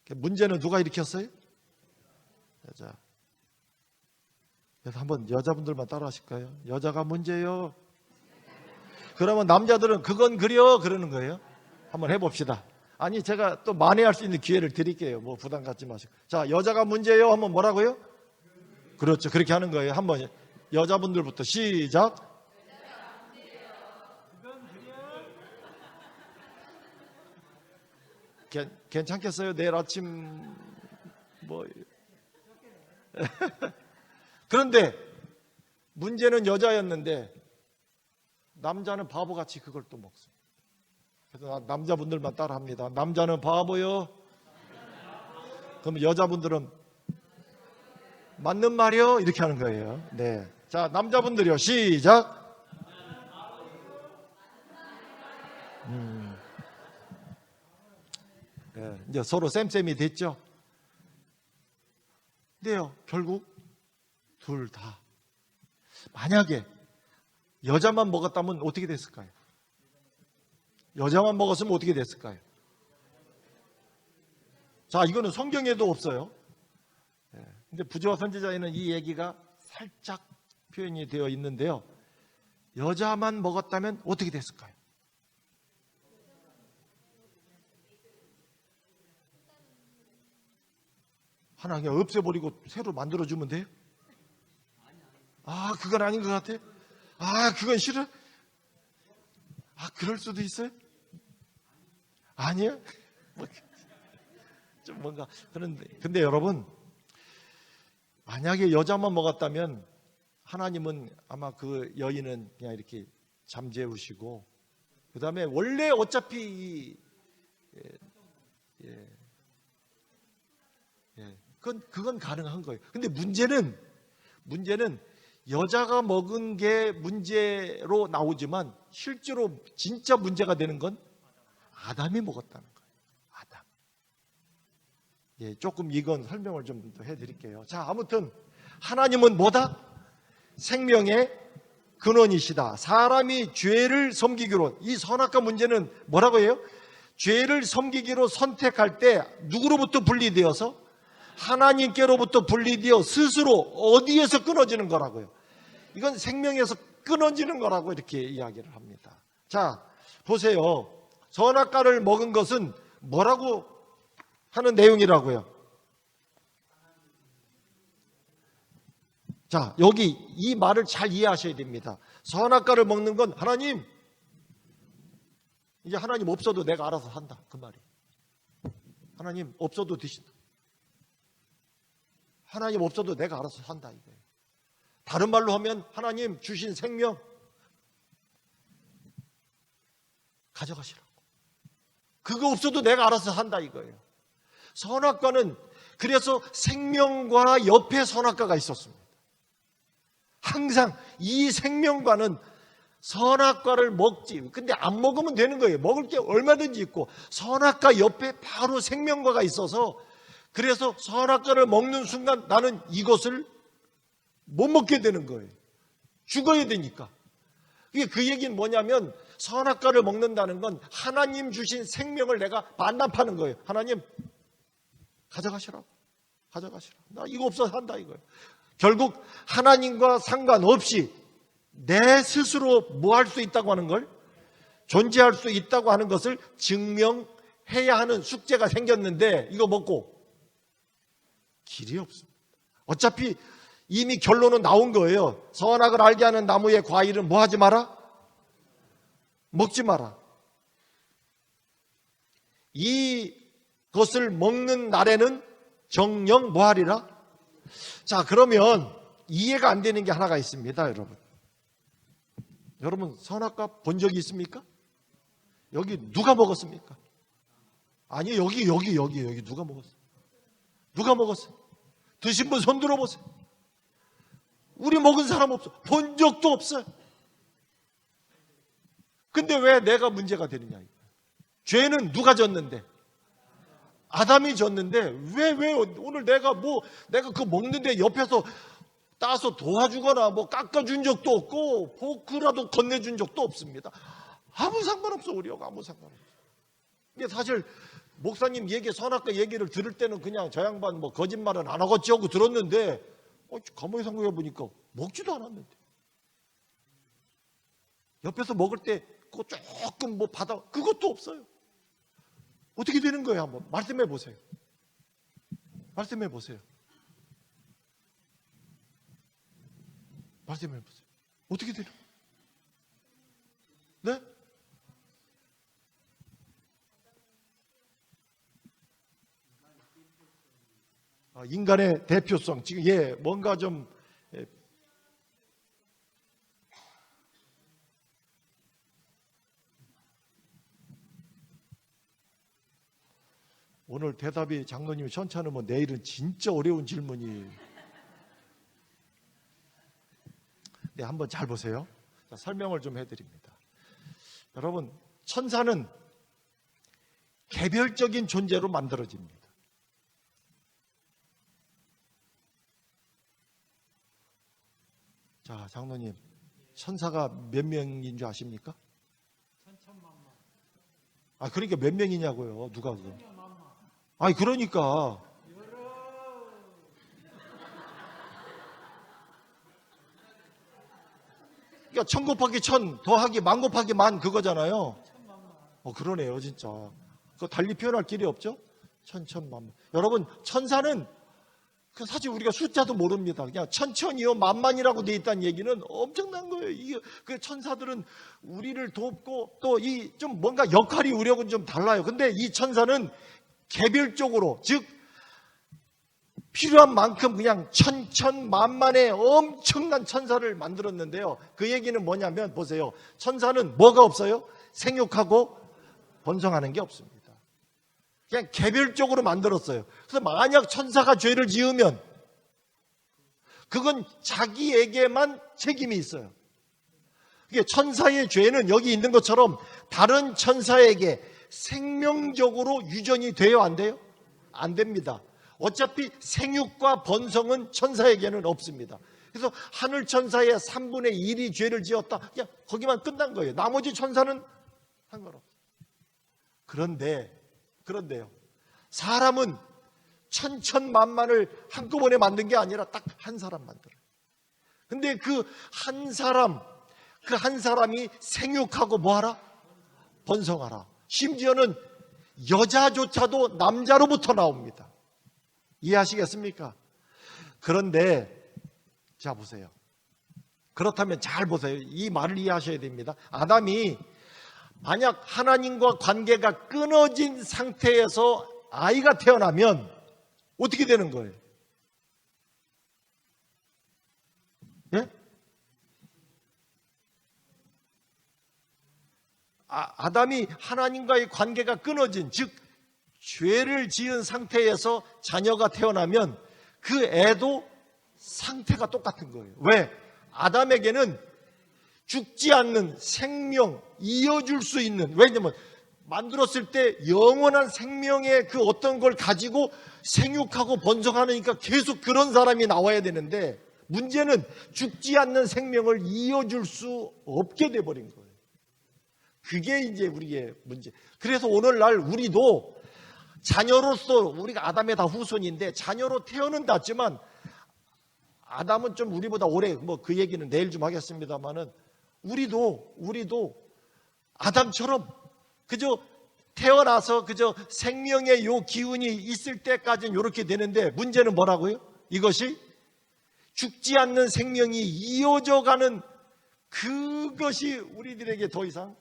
문제는 누가 일으켰어요? 여자. 그래서 한번 여자분들만 따라 하실까요? 여자가 문제요. 그러면 남자들은 그건 그려 그러는 거예요. 한번 해봅시다. 아니 제가 또 만회할 수 있는 기회를 드릴게요. 부담 갖지 마시고. 자, 여자가 문제요 하면 뭐라고요? 그렇죠. 그렇게 하는 거예요. 한번 여자분들부터 시작. 괜찮겠어요? 내일 아침 뭐 그런데 문제는 여자였는데 남자는 바보같이 그걸 또 먹습니다. 그래서 남자분들만 따라합니다. 남자는 바보요. 그럼 여자분들은 맞는 말이요 이렇게 하는 거예요. 네, 자 남자분들이요 시작. 네, 이제 서로 쌤쌤이 됐죠. 근데요 결국 둘 다 만약에 여자만 먹었다면 어떻게 됐을까요? 여자만 먹었으면 어떻게 됐을까요? 자, 이거는 성경에도 없어요. 근데 부조와 선지자에는 이 얘기가 살짝 표현이 되어 있는데요. 여자만 먹었다면 어떻게 됐을까요? 하나 그냥 없애버리고 새로 만들어주면 돼요? 아, 그건 아닌 것 같아. 아, 그건 싫어? 아, 그럴 수도 있어요? 아니요? 좀 뭔가 그런데 근데 여러분 만약에 여자만 먹었다면 하나님은 아마 그 여인은 그냥 이렇게 잠재우시고 그 다음에 원래 어차피 그건 가능한 거예요. 근데 문제는 여자가 먹은 게 문제로 나오지만 실제로 진짜 문제가 되는 건 아담이 먹었다는 거예요. 아담. 조금 이건 설명을 좀 더 해드릴게요. 자, 아무튼 하나님은 뭐다? 생명의 근원이시다. 사람이 죄를 섬기기로 이 선악과 문제는 뭐라고 해요? 죄를 섬기기로 선택할 때 누구로부터 분리되어서 하나님께로부터 분리되어 스스로 어디에서 끊어지는 거라고요? 이건 생명에서 끊어지는 거라고 이렇게 이야기를 합니다. 자, 보세요. 선악과를 먹은 것은 뭐라고 하는 내용이라고요? 자, 여기 이 말을 잘 이해하셔야 됩니다. 선악과를 먹는 건 하나님, 이제 하나님 없어도 내가 알아서 산다. 그 말이. 하나님 없어도 드신다. 하나님 없어도 내가 알아서 산다 이거예요. 다른 말로 하면 하나님 주신 생명 가져가시라고. 그거 없어도 내가 알아서 산다 이거예요. 선악과는 그래서 생명과 옆에 선악과가 있었습니다. 항상 이 생명과는 선악과를 먹지. 근데 안 먹으면 되는 거예요. 먹을 게 얼마든지 있고 선악과 옆에 바로 생명과가 있어서 그래서 선악과를 먹는 순간 나는 이것을 못 먹게 되는 거예요. 죽어야 되니까. 그 얘기는 뭐냐면 선악과를 먹는다는 건 하나님 주신 생명을 내가 반납하는 거예요. 하나님 가져가시라고. 가져가시라고. 나 이거 없어서 산다 이거예요. 결국 하나님과 상관없이 내 스스로 뭐 할 수 있다고 하는 걸 존재할 수 있다고 하는 것을 증명해야 하는 숙제가 생겼는데 이거 먹고 길이 없습니다. 어차피 이미 결론은 나온 거예요. 선악을 알게 하는 나무의 과일은 뭐 하지 마라? 먹지 마라. 이것을 먹는 날에는 정녕 뭐 하리라? 자, 그러면 이해가 안 되는 게 하나가 있습니다, 여러분. 여러분, 선악과 본 적이 있습니까? 여기 누가 먹었습니까? 아니, 여기 누가 먹었어요? 누가 먹었어요? 드신 분 손 들어보세요. 우리 먹은 사람 없어. 본 적도 없어요. 근데 왜 내가 문제가 되느냐? 죄는 누가 졌는데? 아담이 졌는데 왜 오늘 내가 그거 먹는데 옆에서 따서 도와주거나 뭐 깎아준 적도 없고 포크라도 건네준 적도 없습니다. 아무 상관없어. 우리하고 아무 상관없어. 이게 사실 목사님 선악과 얘기를 들을 때는 그냥 저 양반 뭐 거짓말은 안 하겠지 하고 들었는데 가만히 생각해 보니까 먹지도 않았는데 옆에서 먹을 때 그거 조금 뭐 받아 그것도 없어요. 어떻게 되는 거예요? 한번 말씀해 보세요. 말씀해 보세요. 말씀해 보세요. 어떻게 되는 거예요? 네? 인간의 대표성 지금 뭔가 좀 오늘 대답이 장로님이 천천하면 내일은 진짜 어려운 질문이. 네, 한번 잘 보세요. 자, 설명을 좀 해드립니다. 여러분, 천사는 개별적인 존재로 만들어집니다. 자, 장로님, 천사가 몇 명인 줄 아십니까? 그러니까 몇 명이냐고요? 누가 그거? 그러니까 천 곱하기 천 더하기 만 곱하기 만 그거잖아요. 그러네요, 진짜. 그거 달리 표현할 길이 없죠? 천천만. 여러분, 천사는 사실 우리가 숫자도 모릅니다. 그냥 천천이요 만만이라고 돼 있다는 얘기는 엄청난 거예요. 그 천사들은 우리를 돕고 또 이 좀 뭔가 역할이 우리하고는 좀 달라요. 근데 이 천사는 개별적으로, 즉 필요한 만큼 그냥 천천만만의 엄청난 천사를 만들었는데요. 그 얘기는 뭐냐면 보세요. 천사는 뭐가 없어요? 생육하고 번성하는 게 없습니다. 그냥 개별적으로 만들었어요. 그래서 만약 천사가 죄를 지으면 그건 자기에게만 책임이 있어요. 이게 천사의 죄는 여기 있는 것처럼 다른 천사에게 생명적으로 유전이 돼요, 안 돼요? 안 됩니다. 어차피 생육과 번성은 천사에게는 없습니다. 그래서 하늘 천사의 3분의 1이 죄를 지었다. 그냥 거기만 끝난 거예요. 나머지 천사는 상관없어요. 그런데요. 사람은 천천만만을 한꺼번에 만든 게 아니라 딱 한 사람 만들어요. 근데 그 한 사람이 생육하고 뭐하라? 번성하라. 심지어는 여자조차도 남자로부터 나옵니다. 이해하시겠습니까? 그런데 자 보세요. 그렇다면 잘 보세요. 이 말을 이해하셔야 됩니다. 아담이 만약 하나님과 관계가 끊어진 상태에서 아이가 태어나면 어떻게 되는 거예요? 예? 아담이 하나님과의 관계가 끊어진, 즉 죄를 지은 상태에서 자녀가 태어나면 그 애도 상태가 똑같은 거예요. 왜? 아담에게는 죽지 않는 생명, 이어줄 수 있는, 왜냐면 만들었을 때 영원한 생명의 그 어떤 걸 가지고 생육하고 번성하니까 계속 그런 사람이 나와야 되는데, 문제는 죽지 않는 생명을 이어줄 수 없게 돼버린 거예요. 그게 이제 우리의 문제. 그래서 오늘날 우리도 자녀로서, 우리가 아담의 다 후손인데 자녀로 태어난다지만 아담은 좀 우리보다 오래, 그 얘기는 내일 좀 하겠습니다만은 우리도 아담처럼 그저 태어나서 그저 생명의 요 기운이 있을 때까지는 이렇게 되는데, 문제는 뭐라고요? 이것이 죽지 않는 생명이 이어져가는 그것이 우리들에게 더 이상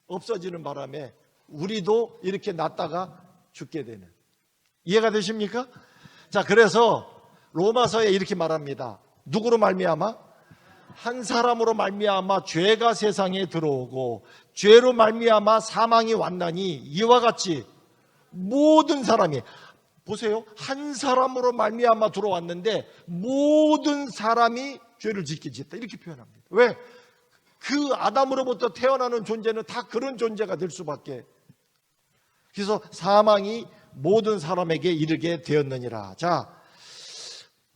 없어지는 바람에 우리도 이렇게 낳다가 죽게 되는. 이해가 되십니까? 자, 그래서 로마서에 이렇게 말합니다. 누구로 말미암아? 한 사람으로 말미암아 죄가 세상에 들어오고 죄로 말미암아 사망이 왔나니 이와 같이 모든 사람이, 보세요, 한 사람으로 말미암아 들어왔는데 모든 사람이 죄를 짓게 짓다, 이렇게 표현합니다. 왜? 그 아담으로부터 태어나는 존재는 다 그런 존재가 될 수밖에. 그래서 사망이 모든 사람에게 이르게 되었느니라. 자,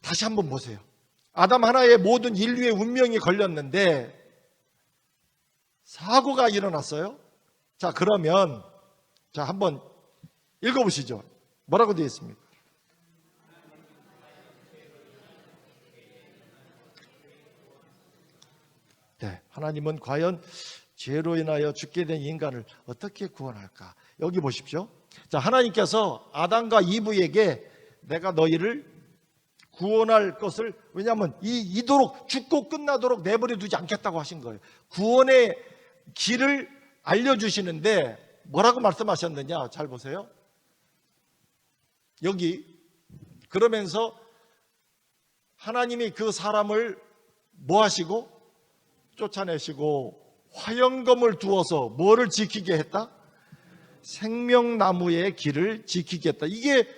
다시 한번 보세요. 아담 하나에 모든 인류의 운명이 걸렸는데 사고가 일어났어요. 자, 그러면 한번 읽어보시죠. 뭐라고 되어 있습니까? 네, 하나님은 과연 죄로 인하여 죽게 된 인간을 어떻게 구원할까? 여기 보십시오. 자, 하나님께서 아담과 이브에게 내가 너희를 구원할 것을, 왜냐하면 이도록 죽고 끝나도록 내버려 두지 않겠다고 하신 거예요. 구원의 길을 알려주시는데 뭐라고 말씀하셨느냐? 잘 보세요. 여기 그러면서 하나님이 그 사람을 뭐 하시고? 쫓아내시고 화영검을 두어서 뭐를 지키게 했다? 생명나무의 길을 지키게 했다. 이게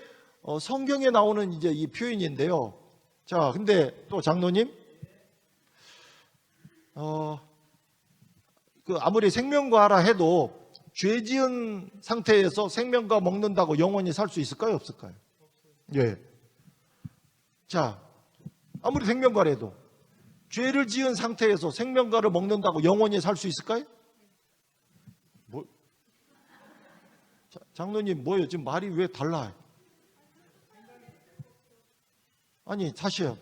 성경에 나오는 이제 이 표현인데요. 자, 근데 또 장로님, 아무리 생명과라 해도 죄 지은 상태에서 생명과 먹는다고 영원히 살 수 있을까요? 없을까요? 예. 자, 아무리 생명과라 해도 죄를 지은 상태에서 생명과를 먹는다고 영원히 살 수 있을까요? 뭐, 장로님 뭐예요? 지금 말이 왜 달라요? 아니, 다시요.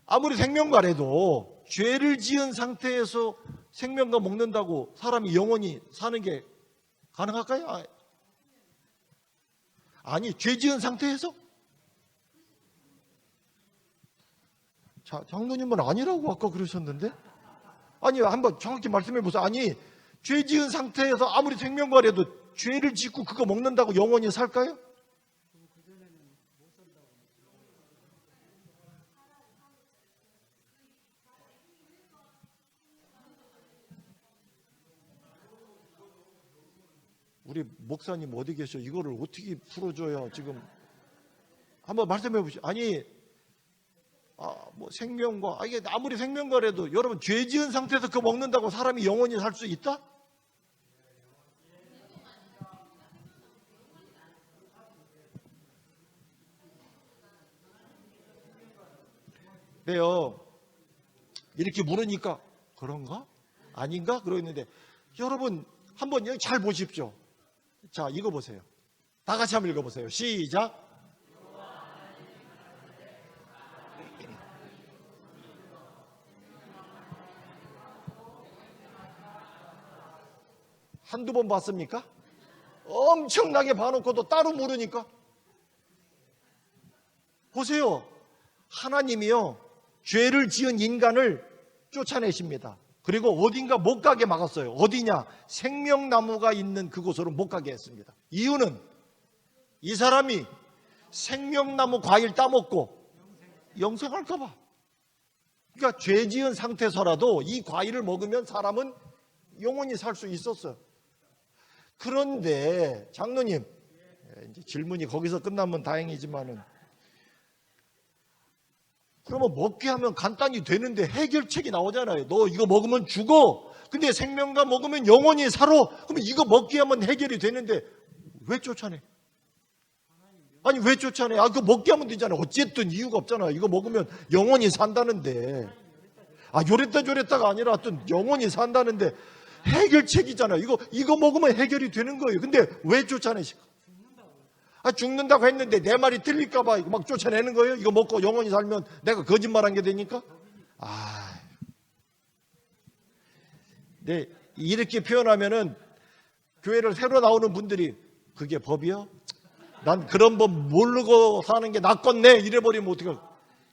아무리 생명과라도 죄를 지은 상태에서 생명과 먹는다고 사람이 영원히 사는 게 가능할까요? 아니, 죄 지은 상태에서? 자, 장로님은 아니라고 아까 그러셨는데? 아니, 한번 정확히 말씀해 보세요. 아니, 죄 지은 상태에서 아무리 생명과라도 죄를 짓고 그거 먹는다고 영원히 살까요? 우리 목사님 어디 계셔? 이거를 어떻게 풀어줘요? 지금 한번 말씀해 보시죠. 아니, 뭐 생명과, 이게 아무리 생명과라도 여러분 죄 지은 상태에서 그거 먹는다고 사람이 영원히 살 수 있다? 네요. 이렇게 물으니까 그런가? 아닌가? 그러는데 여러분 한번 여기 잘 보십시오. 자, 이거 보세요. 다 같이 한번 읽어보세요. 시작. 한두 번 봤습니까? 엄청나게 봐놓고도 따로 모르니까. 보세요. 하나님이요, 죄를 지은 인간을 쫓아내십니다. 그리고 어딘가 못 가게 막았어요. 어디냐? 생명나무가 있는 그곳으로 못 가게 했습니다. 이유는 이 사람이 생명나무 과일 따먹고 영생할까 봐. 그러니까 죄 지은 상태에서라도 이 과일을 먹으면 사람은 영원히 살 수 있었어요. 그런데 장로님, 이제 질문이 거기서 끝나면 다행이지만은, 그러면 먹게 하면 간단히 되는데 해결책이 나오잖아요. 너 이거 먹으면 죽어. 근데 생명과 먹으면 영원히 살아. 그러면 이거 먹게 하면 해결이 되는데 왜 쫓아내? 아니, 왜 쫓아내? 그거 먹게 하면 되잖아요. 어쨌든 이유가 없잖아요. 이거 먹으면 영원히 산다는데. 요랬다 저랬다가 아니라 하여튼 영원히 산다는데 해결책이잖아요. 이거 먹으면 해결이 되는 거예요. 근데 왜 쫓아내실까? 죽는다고 했는데 내 말이 틀릴까봐 이거 막 쫓아내는 거예요? 이거 먹고 영원히 살면 내가 거짓말한 게 되니까? 네, 이렇게 표현하면은 교회를 새로 나오는 분들이 그게 법이요? 난 그런 법 모르고 사는 게 낫겠네 이래버리면 어떡해.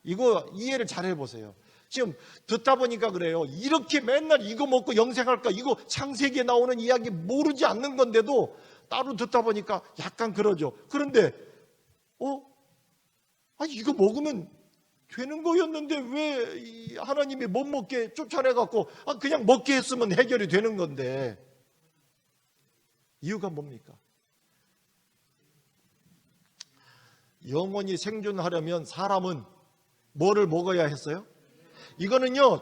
이거 이해를 잘 해보세요. 지금 듣다 보니까 그래요. 이렇게 맨날 이거 먹고 영생할까, 이거 창세기에 나오는 이야기 모르지 않는 건데도 따로 듣다 보니까 약간 그러죠. 그런데 이거 먹으면 되는 거였는데 왜 하나님이 못 먹게 쫓아내갖고 그냥 먹게 했으면 해결이 되는 건데, 이유가 뭡니까? 영원히 생존하려면 사람은 뭐를 먹어야 했어요? 이거는요,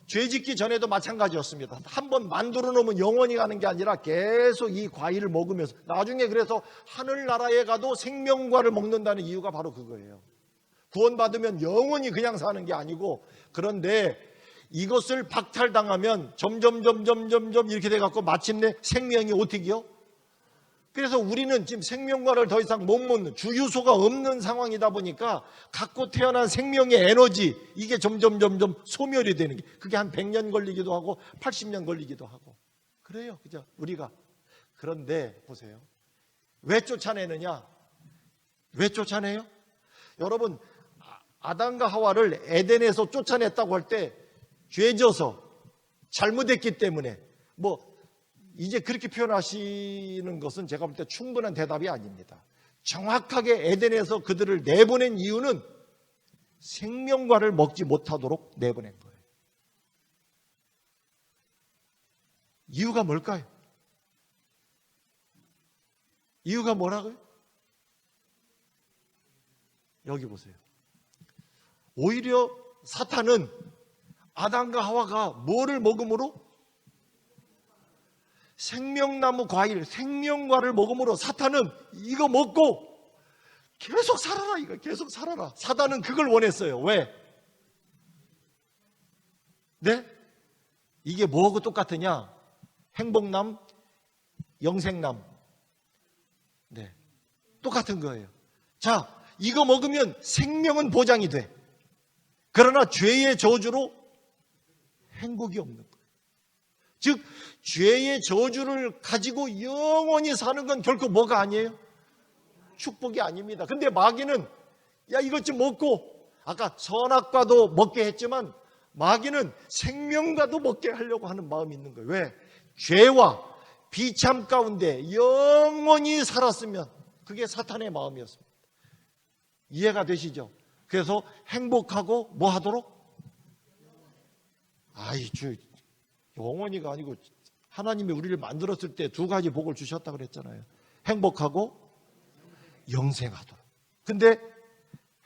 죄 짓기 전에도 마찬가지였습니다. 한번 만들어 놓으면 영원히 가는 게 아니라 계속 이 과일을 먹으면서, 나중에 그래서 하늘나라에 가도 생명과를 먹는다는 이유가 바로 그거예요. 구원받으면 영원히 그냥 사는 게 아니고, 그런데 이것을 박탈당하면 점점 이렇게 돼갖고 마침내 생명이 어떻게요? 그래서 우리는 지금 생명과를 더 이상 못 먹는, 주유소가 없는 상황이다 보니까 갖고 태어난 생명의 에너지, 이게 점점 소멸이 되는 게, 그게 한 100년 걸리기도 하고 80년 걸리기도 하고 그래요. 그죠? 우리가. 그런데 보세요. 왜 쫓아내느냐? 왜 쫓아내요? 여러분, 아담과 하와를 에덴에서 쫓아냈다고 할 때 죄져서 잘못했기 때문에 이제 그렇게 표현하시는 것은 제가 볼 때 충분한 대답이 아닙니다. 정확하게 에덴에서 그들을 내보낸 이유는 생명과를 먹지 못하도록 내보낸 거예요. 이유가 뭘까요? 이유가 뭐라고요? 여기 보세요. 오히려 사탄은 아담과 하와가 뭐를 먹음으로? 생명나무 과일, 생명과를 먹음으로 사탄은 이거 먹고 계속 살아라, 이거 계속 살아라. 사단은 그걸 원했어요. 왜? 네? 이게 뭐하고 똑같으냐? 행복남, 영생남. 네. 똑같은 거예요. 자, 이거 먹으면 생명은 보장이 돼. 그러나 죄의 저주로 행복이 없는 거예요. 즉, 죄의 저주를 가지고 영원히 사는 건 결코 뭐가 아니에요? 축복이 아닙니다. 근데 마귀는 야, 이것 좀 먹고, 아까 선악과도 먹게 했지만 마귀는 생명과도 먹게 하려고 하는 마음이 있는 거예요. 왜? 죄와 비참 가운데 영원히 살았으면 그게 사탄의 마음이었습니다. 이해가 되시죠? 그래서 행복하고 뭐 하도록? 아이, 영원히가 아니고 하나님이 우리를 만들었을 때 두 가지 복을 주셨다고 그랬잖아요. 행복하고 영생하도록. 근데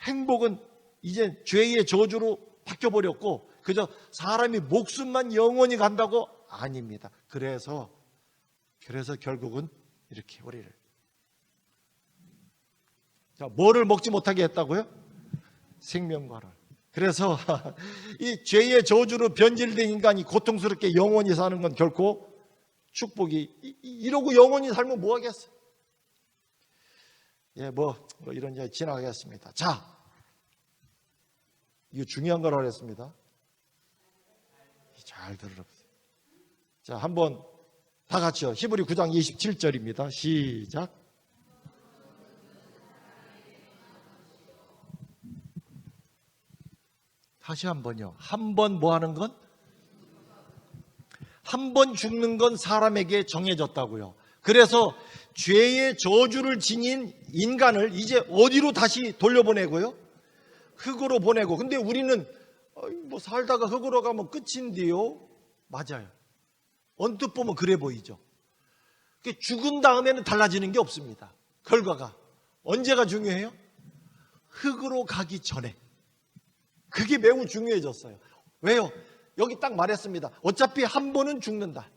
행복은 이제 죄의 저주로 바뀌어버렸고 그저 사람이 목숨만 영원히 간다고? 아닙니다. 그래서 결국은 이렇게 우리를 뭐를 먹지 못하게 했다고요? 생명과를. 그래서 이 죄의 저주로 변질된 인간이 고통스럽게 영원히 사는 건 결코 축복이, 이러고 영원히 살면 뭐 하겠어요? 예, 뭐 이런 이야기 지나가겠습니다. 자, 이거 중요한 거라고 했습니다. 잘 들어보세요. 자, 한번 다 같이요. 히브리 9장 27절입니다. 시작. 다시 한번요. 한 번 뭐 하는 건? 한 번 죽는 건 사람에게 정해졌다고요. 그래서 죄의 저주를 지닌 인간을 이제 어디로 다시 돌려보내고요? 흙으로 보내고. 근데 우리는 뭐 살다가 흙으로 가면 끝인데요. 맞아요. 언뜻 보면 그래 보이죠. 죽은 다음에는 달라지는 게 없습니다. 결과가. 언제가 중요해요? 흙으로 가기 전에. 그게 매우 중요해졌어요. 왜요? 여기 딱 말했습니다. 어차피 한 번은 죽는다.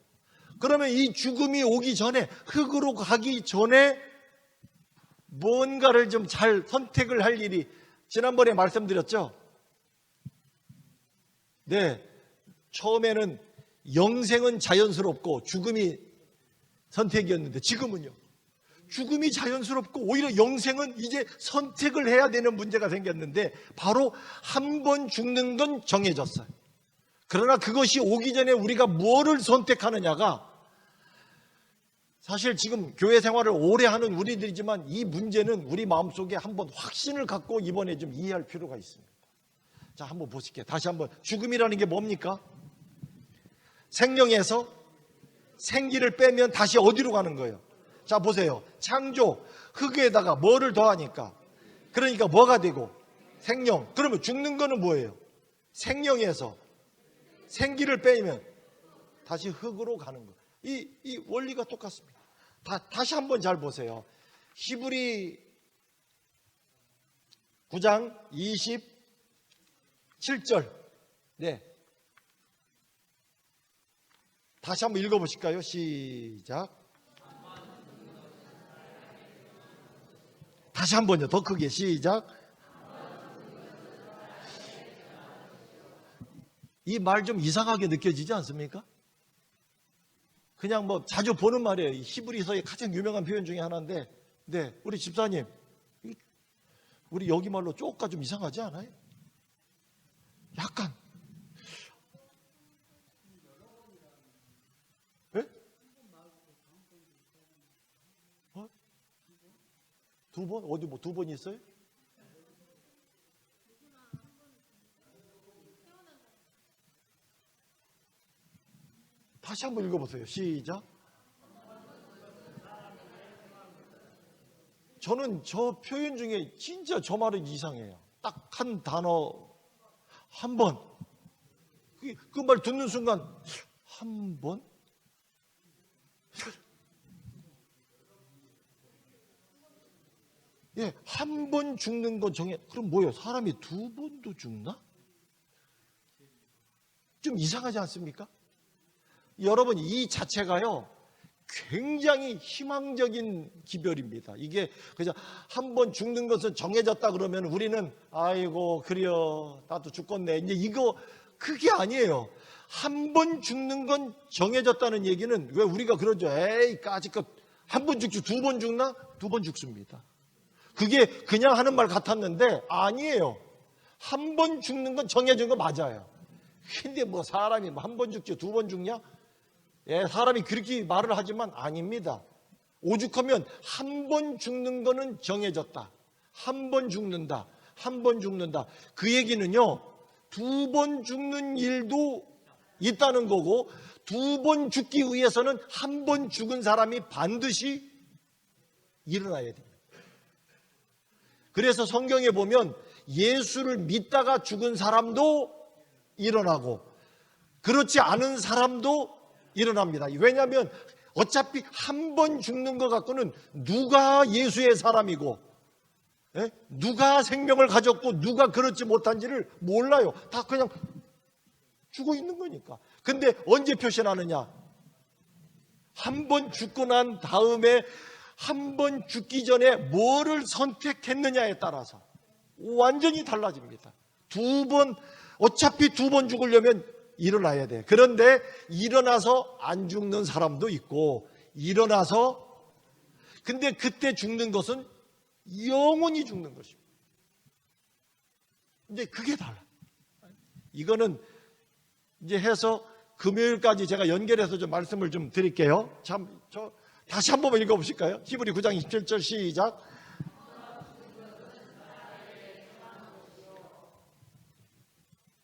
그러면 이 죽음이 오기 전에, 흙으로 가기 전에 뭔가를 좀 잘 선택을 할 일이, 지난번에 말씀드렸죠? 네. 처음에는 영생은 자연스럽고 죽음이 선택이었는데 지금은요. 죽음이 자연스럽고 오히려 영생은 이제 선택을 해야 되는 문제가 생겼는데 바로 한 번 죽는 건 정해졌어요. 그러나 그것이 오기 전에 우리가 무엇을 선택하느냐가 사실 지금 교회 생활을 오래 하는 우리들이지만 이 문제는 우리 마음속에 한번 확신을 갖고 이번에 좀 이해할 필요가 있습니다. 자, 한번 보실게요. 다시 한번. 죽음이라는 게 뭡니까? 생명에서 생기를 빼면 다시 어디로 가는 거예요? 자, 보세요. 창조, 흙에다가 뭐를 더하니까? 그러니까 뭐가 되고? 생명. 그러면 죽는 거는 뭐예요? 생명에서 생기를 빼면 다시 흙으로 가는 거. 이 원리가 똑같습니다. 다시 한번 잘 보세요. 히브리 9장 27절. 네. 다시 한번 읽어보실까요? 시작. 다시 한 번요. 더 크게. 시작. 이 말 좀 이상하게 느껴지지 않습니까? 그냥 뭐 자주 보는 말이에요. 히브리서의 가장 유명한 표현 중에 하나인데, 네, 우리 집사님, 우리 여기 말로 쪼까 좀 이상하지 않아요? 약간. 네? 두 번? 어디 뭐 두 번이 있어요? 다시 한번 읽어보세요. 시작. 저는 저 표현 중에 진짜 저 말은 이상해요. 딱 한 단어 한 번. 그 말 듣는 순간 한 번? 예, 한 번 죽는 건 정해. 그럼 뭐예요? 사람이 두 번도 죽나? 좀 이상하지 않습니까? 여러분, 이 자체가요, 굉장히 희망적인 기별입니다. 이게 그냥 한 번 죽는 것은 정해졌다 그러면 우리는 아이고 그래요 나도 죽겠네 이제 이거 그게 아니에요. 한 번 죽는 건 정해졌다는 얘기는 왜 우리가 그러죠? 에이 까짓것 한 번 죽지 두 번 죽나? 두 번 죽습니다. 그게 그냥 하는 말 같았는데 아니에요. 한 번 죽는 건 정해진 거 맞아요. 근데 뭐 사람이 한 번 죽지 두 번 죽냐? 예, 사람이 그렇게 말을 하지만 아닙니다. 오죽하면 한 번 죽는 거는 정해졌다. 한 번 죽는다. 한 번 죽는다. 그 얘기는요, 두 번 죽는 일도 있다는 거고, 두 번 죽기 위해서는 한 번 죽은 사람이 반드시 일어나야 됩니다. 그래서 성경에 보면 예수를 믿다가 죽은 사람도 일어나고, 그렇지 않은 사람도 일어납니다. 왜냐하면 어차피 한 번 죽는 것 갖고는 누가 예수의 사람이고 누가 생명을 가졌고 누가 그렇지 못한지를 몰라요. 다 그냥 죽어 있는 거니까. 근데 언제 표시나느냐? 한 번 죽고 난 다음에 한 번 죽기 전에 뭐를 선택했느냐에 따라서 완전히 달라집니다. 어차피 두 번 죽으려면 일어나야 돼. 그런데 일어나서 안 죽는 사람도 있고 일어나서 근데 그때 죽는 것은 영원히 죽는 것입니다. 이제 그게 달라. 이거는 이제 해서 금요일까지 제가 연결해서 좀 말씀을 좀 드릴게요. 다시 한 번만 읽어보실까요? 히브리 9장 27절 시작.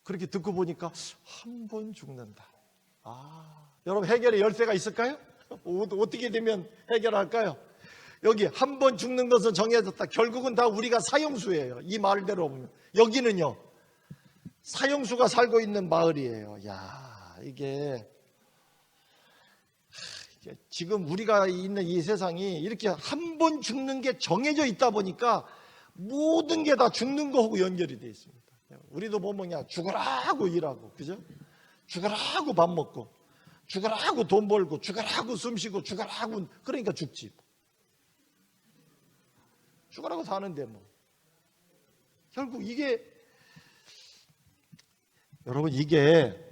그렇게 듣고 보니까 한 번 죽는다. 여러분 해결의 열쇠가 있을까요? 어떻게 되면 해결할까요? 여기 한 번 죽는 것은 정해졌다. 결국은 다 우리가 사형수예요. 이 말대로 보면 여기는요 사형수가 살고 있는 마을이에요. 이게 지금 우리가 있는 이 세상이 이렇게 한 번 죽는 게 정해져 있다 보니까 모든 게 다 죽는 거하고 연결이 되어 있습니다. 우리도 보면 그냥 죽으라고 일하고, 그죠? 죽으라고 밥 먹고, 죽으라고 돈 벌고, 죽으라고 숨 쉬고, 죽으라고, 그러니까 죽지. 죽으라고 사는데 뭐. 결국 여러분 이게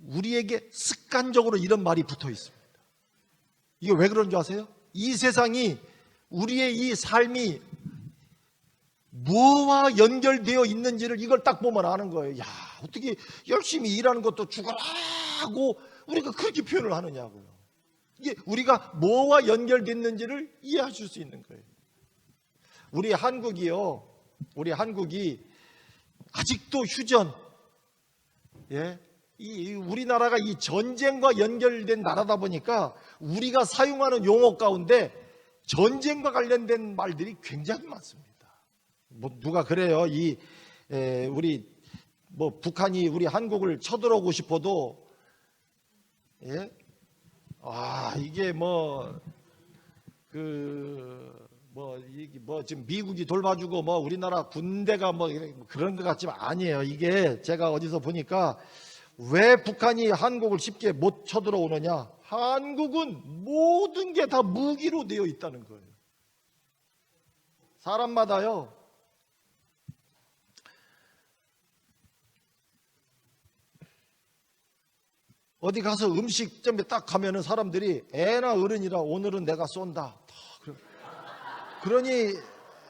우리에게 습관적으로 이런 말이 붙어 있습니다. 이게 왜 그런 줄 아세요? 이 세상이 우리의 이 삶이 뭐와 연결되어 있는지를 이걸 딱 보면 아는 거예요. 어떻게 열심히 일하는 것도 죽어라고 우리가 그렇게 표현을 하느냐고요. 이게 우리가 뭐와 연결됐는지를 이해하실 수 있는 거예요. 우리 한국이 아직도 휴전, 이 우리나라가 이 전쟁과 연결된 나라다 보니까 우리가 사용하는 용어 가운데 전쟁과 관련된 말들이 굉장히 많습니다. 누가 그래요? 우리 북한이 우리 한국을 쳐들어오고 싶어도 이게 지금 미국이 돌봐주고 우리나라 군대가 그런 것 같지만 아니에요. 이게 제가 어디서 보니까 왜 북한이 한국을 쉽게 못 쳐들어오느냐? 한국은 모든 게 다 무기로 되어 있다는 거예요. 사람마다요. 어디 가서 음식점에 딱 가면은 사람들이 애나 어른이라 오늘은 내가 쏜다. 그러니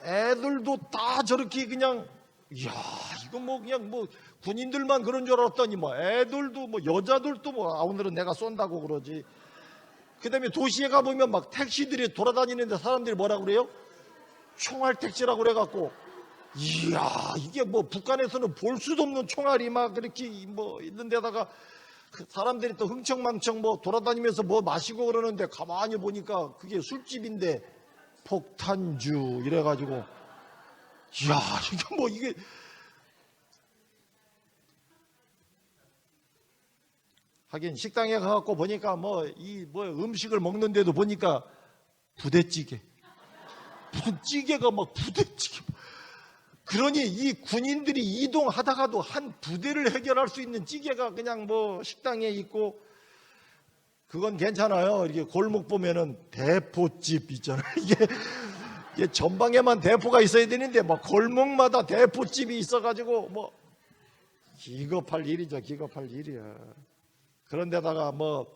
애들도 다 저렇게 그냥 이거 그냥 군인들만 그런 줄 알았더니 애들도 여자들도 오늘은 내가 쏜다고 그러지. 그다음에 도시에 가보면 막 택시들이 돌아다니는데 사람들이 뭐라고 그래요? 총알 택시라고 그래갖고 이게 북한에서는 볼 수도 없는 총알이 막 그렇게 있는 데다가 사람들이 또 흥청망청 뭐 돌아다니면서 뭐 마시고 그러는데 가만히 보니까 그게 술집인데 폭탄주 이래가지고 이야 이게 뭐 이게 하긴 식당에 가갖고 보니까 뭐 음식을 먹는데도 보니까 부대찌개 무슨 찌개가 막 부대찌개 그러니 이 군인들이 이동하다가도 한 부대를 해결할 수 있는 찌개가 그냥 뭐 식당에 있고 그건 괜찮아요. 이렇게 골목 보면은 대포집 있잖아요. 이게 전방에만 대포가 있어야 되는데 막 골목마다 대포집이 있어가지고 뭐 기겁할 일이죠. 기겁할 일이야. 그런데다가 뭐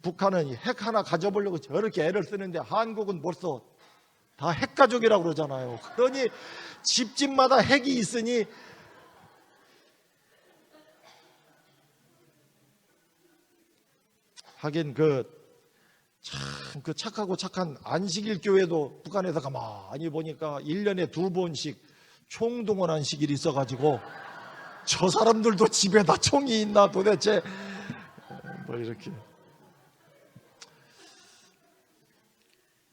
북한은 핵 하나 가져보려고 저렇게 애를 쓰는데 한국은 벌써 다 핵가족이라고 그러잖아요. 그러니 집집마다 핵이 있으니 하긴 참 착하고 착한 안식일 교회도 북한에서 가만히 보니까 1년에 2번씩 총동원한 시길이 있어가지고 저 사람들도 집에다 총이 있나 도대체 뭐 이렇게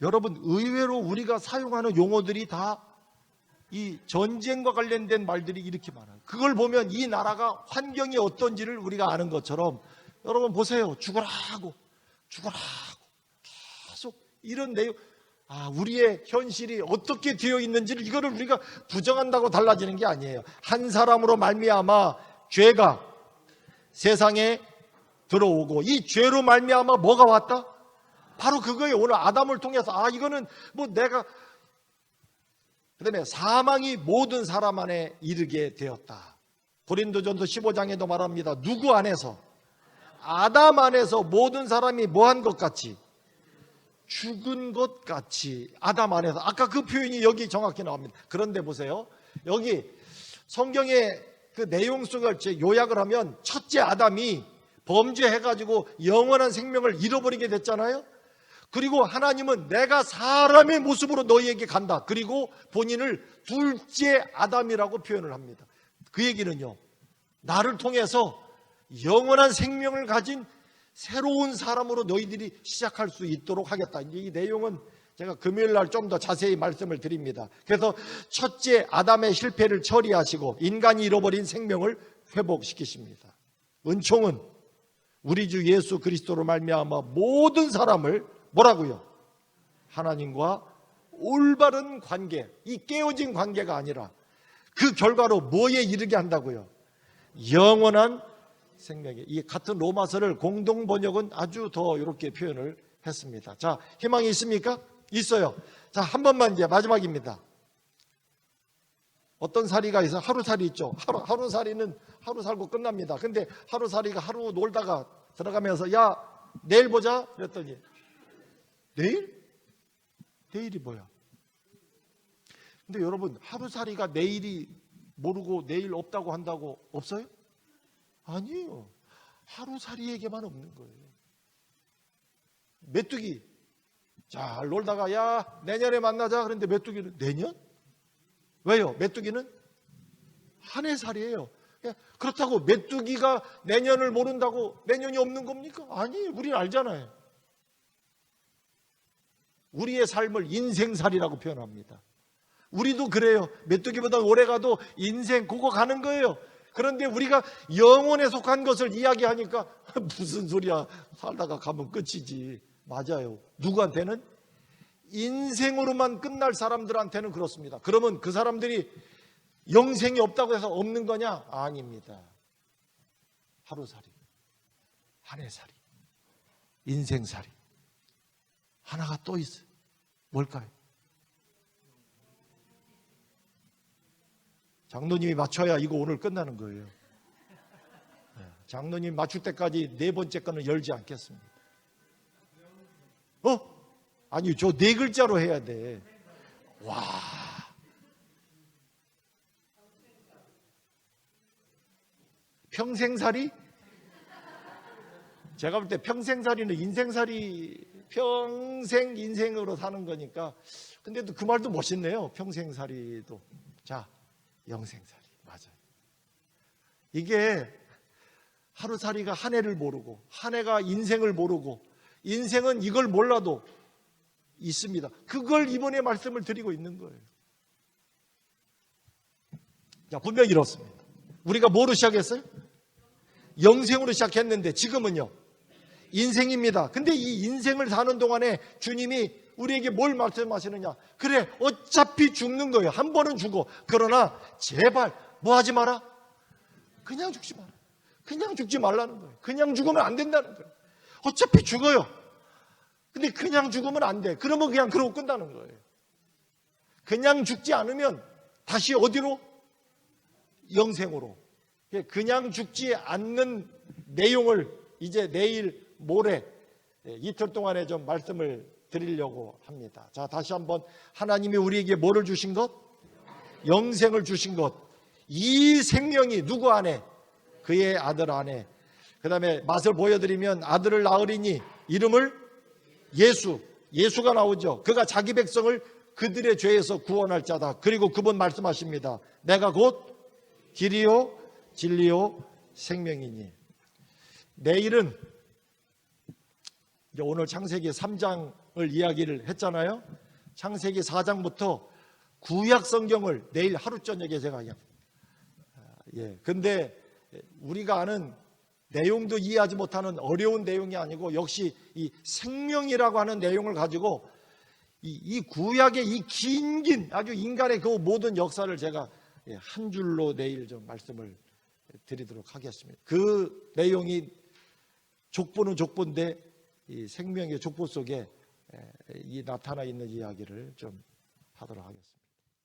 여러분 의외로 우리가 사용하는 용어들이 다 이 전쟁과 관련된 말들이 이렇게 많아요. 그걸 보면 이 나라가 환경이 어떤지를 우리가 아는 것처럼 여러분 보세요. 죽어라고 계속 이런 내용 우리의 현실이 어떻게 되어 있는지를 이거를 우리가 부정한다고 달라지는 게 아니에요. 한 사람으로 말미암아 죄가 세상에 들어오고 이 죄로 말미암아 뭐가 왔다? 바로 그거예요. 오늘 아담을 통해서 이거는 뭐 내가 그다음에 사망이 모든 사람 안에 이르게 되었다. 고린도전서 15장에도 말합니다. 누구 안에서? 아담 안에서 모든 사람이 뭐한 것 같이? 죽은 것 같이 아담 안에서. 아까 그 표현이 여기 정확히 나옵니다. 그런데 보세요. 여기 성경의 그 내용 속을 요약을 하면 첫째 아담이 범죄해가지고 영원한 생명을 잃어버리게 됐잖아요. 그리고 하나님은 내가 사람의 모습으로 너희에게 간다. 그리고 본인을 둘째 아담이라고 표현을 합니다. 그 얘기는요. 나를 통해서 영원한 생명을 가진 새로운 사람으로 너희들이 시작할 수 있도록 하겠다. 이 내용은 제가 금요일 날 좀 더 자세히 말씀을 드립니다. 그래서 첫째 아담의 실패를 처리하시고 인간이 잃어버린 생명을 회복시키십니다. 은총은 우리 주 예수 그리스도로 말미암아 모든 사람을 뭐라고요? 하나님과 올바른 관계, 이 깨어진 관계가 아니라 그 결과로 뭐에 이르게 한다고요? 영원한 생명에. 이 같은 로마서를 공동 번역은 아주 더 이렇게 표현을 했습니다. 자, 희망이 있습니까? 있어요. 자, 한 번만 이제 마지막입니다. 어떤 살이가 있어? 하루살이 있죠. 하루살이는 하루 살고 끝납니다. 근데 하루살이가 하루 놀다가 들어가면서 야, 내일 보자 그랬더니 내일? 내일이 뭐야? 근데 여러분 하루살이가 내일이 모르고 내일 없다고 한다고 없어요? 아니에요. 하루살이에게만 없는 거예요. 메뚜기 잘 놀다가 야 내년에 만나자 그런데 메뚜기는 내년? 왜요? 메뚜기는 한 해살이에요. 그렇다고 메뚜기가 내년을 모른다고 내년이 없는 겁니까? 아니에요. 우리는 알잖아요. 우리의 삶을 인생살이라고 표현합니다. 우리도 그래요. 메뚜기보다 오래 가도 인생 그거 가는 거예요. 그런데 우리가 영혼에 속한 것을 이야기하니까 무슨 소리야. 살다가 가면 끝이지. 맞아요. 누구한테는? 인생으로만 끝날 사람들한테는 그렇습니다. 그러면 그 사람들이 영생이 없다고 해서 없는 거냐? 아닙니다. 하루살이, 한 해살이, 인생살이 하나가 또 있어요. 뭘까요? 장로님이 맞춰야 이거 오늘 끝나는 거예요. 장로님 맞출 때까지 네 번째 거는 열지 않겠습니다. 아니 저 네 글자로 해야 돼. 와. 평생살이? 제가 볼 때 평생살이는 인생살이 평생 인생으로 사는 거니까. 근데도 그 말도 멋있네요. 하루살이가 한 해를 모르고 한 해가 인생을 모르고 인생은 이걸 몰라도 있습니다. 그걸 이번에 말씀을 드리고 있는 거예요. 자, 분명히 이렇습니다. 우리가 뭐로 시작했어요? 영생으로 시작했는데 지금은요 인생입니다. 근데 이 인생을 사는 동안에 주님이 우리에게 뭘 말씀하시느냐? 그래, 어차피 죽는 거예요. 한 번은 죽어. 그러나 제발 뭐 하지 마라? 그냥 죽지 마라. 그냥 죽지 말라는 거예요. 그냥 죽으면 안 된다는 거예요. 어차피 죽어요. 근데 그냥 죽으면 안 돼. 그러면 그냥 그러고 끝나는 거예요. 그냥 죽지 않으면 다시 어디로? 영생으로. 그냥 죽지 않는 내용을 이제 내일 모레 이틀 동안에 좀 말씀을 드리려고 합니다. 자, 다시 한번 하나님이 우리에게 뭐를 주신 것? 영생을 주신 것. 이 생명이 누구 안에? 그의 아들 안에. 그 다음에 맛을 보여드리면 아들을 낳으리니 이름을 예수가 나오죠. 그가 자기 백성을 그들의 죄에서 구원할 자다. 그리고 그분 말씀하십니다. 내가 곧 길이요 진리요 생명이니. 내일은 이제 오늘 창세기 3장을 이야기를 했잖아요. 창세기 4장부터 구약 성경을 내일 하루 저녁에 제가 그냥 근데 우리가 아는 내용도 이해하지 못하는 어려운 내용이 아니고 역시 이 생명이라고 하는 내용을 가지고 이 구약의 이 긴 아주 인간의 그 모든 역사를 제가 한 줄로 내일 좀 말씀을 드리도록 하겠습니다. 그 내용이 족보는 족보인데 이 생명의 족보 속에 이 나타나 있는 이야기를 좀 하도록 하겠습니다.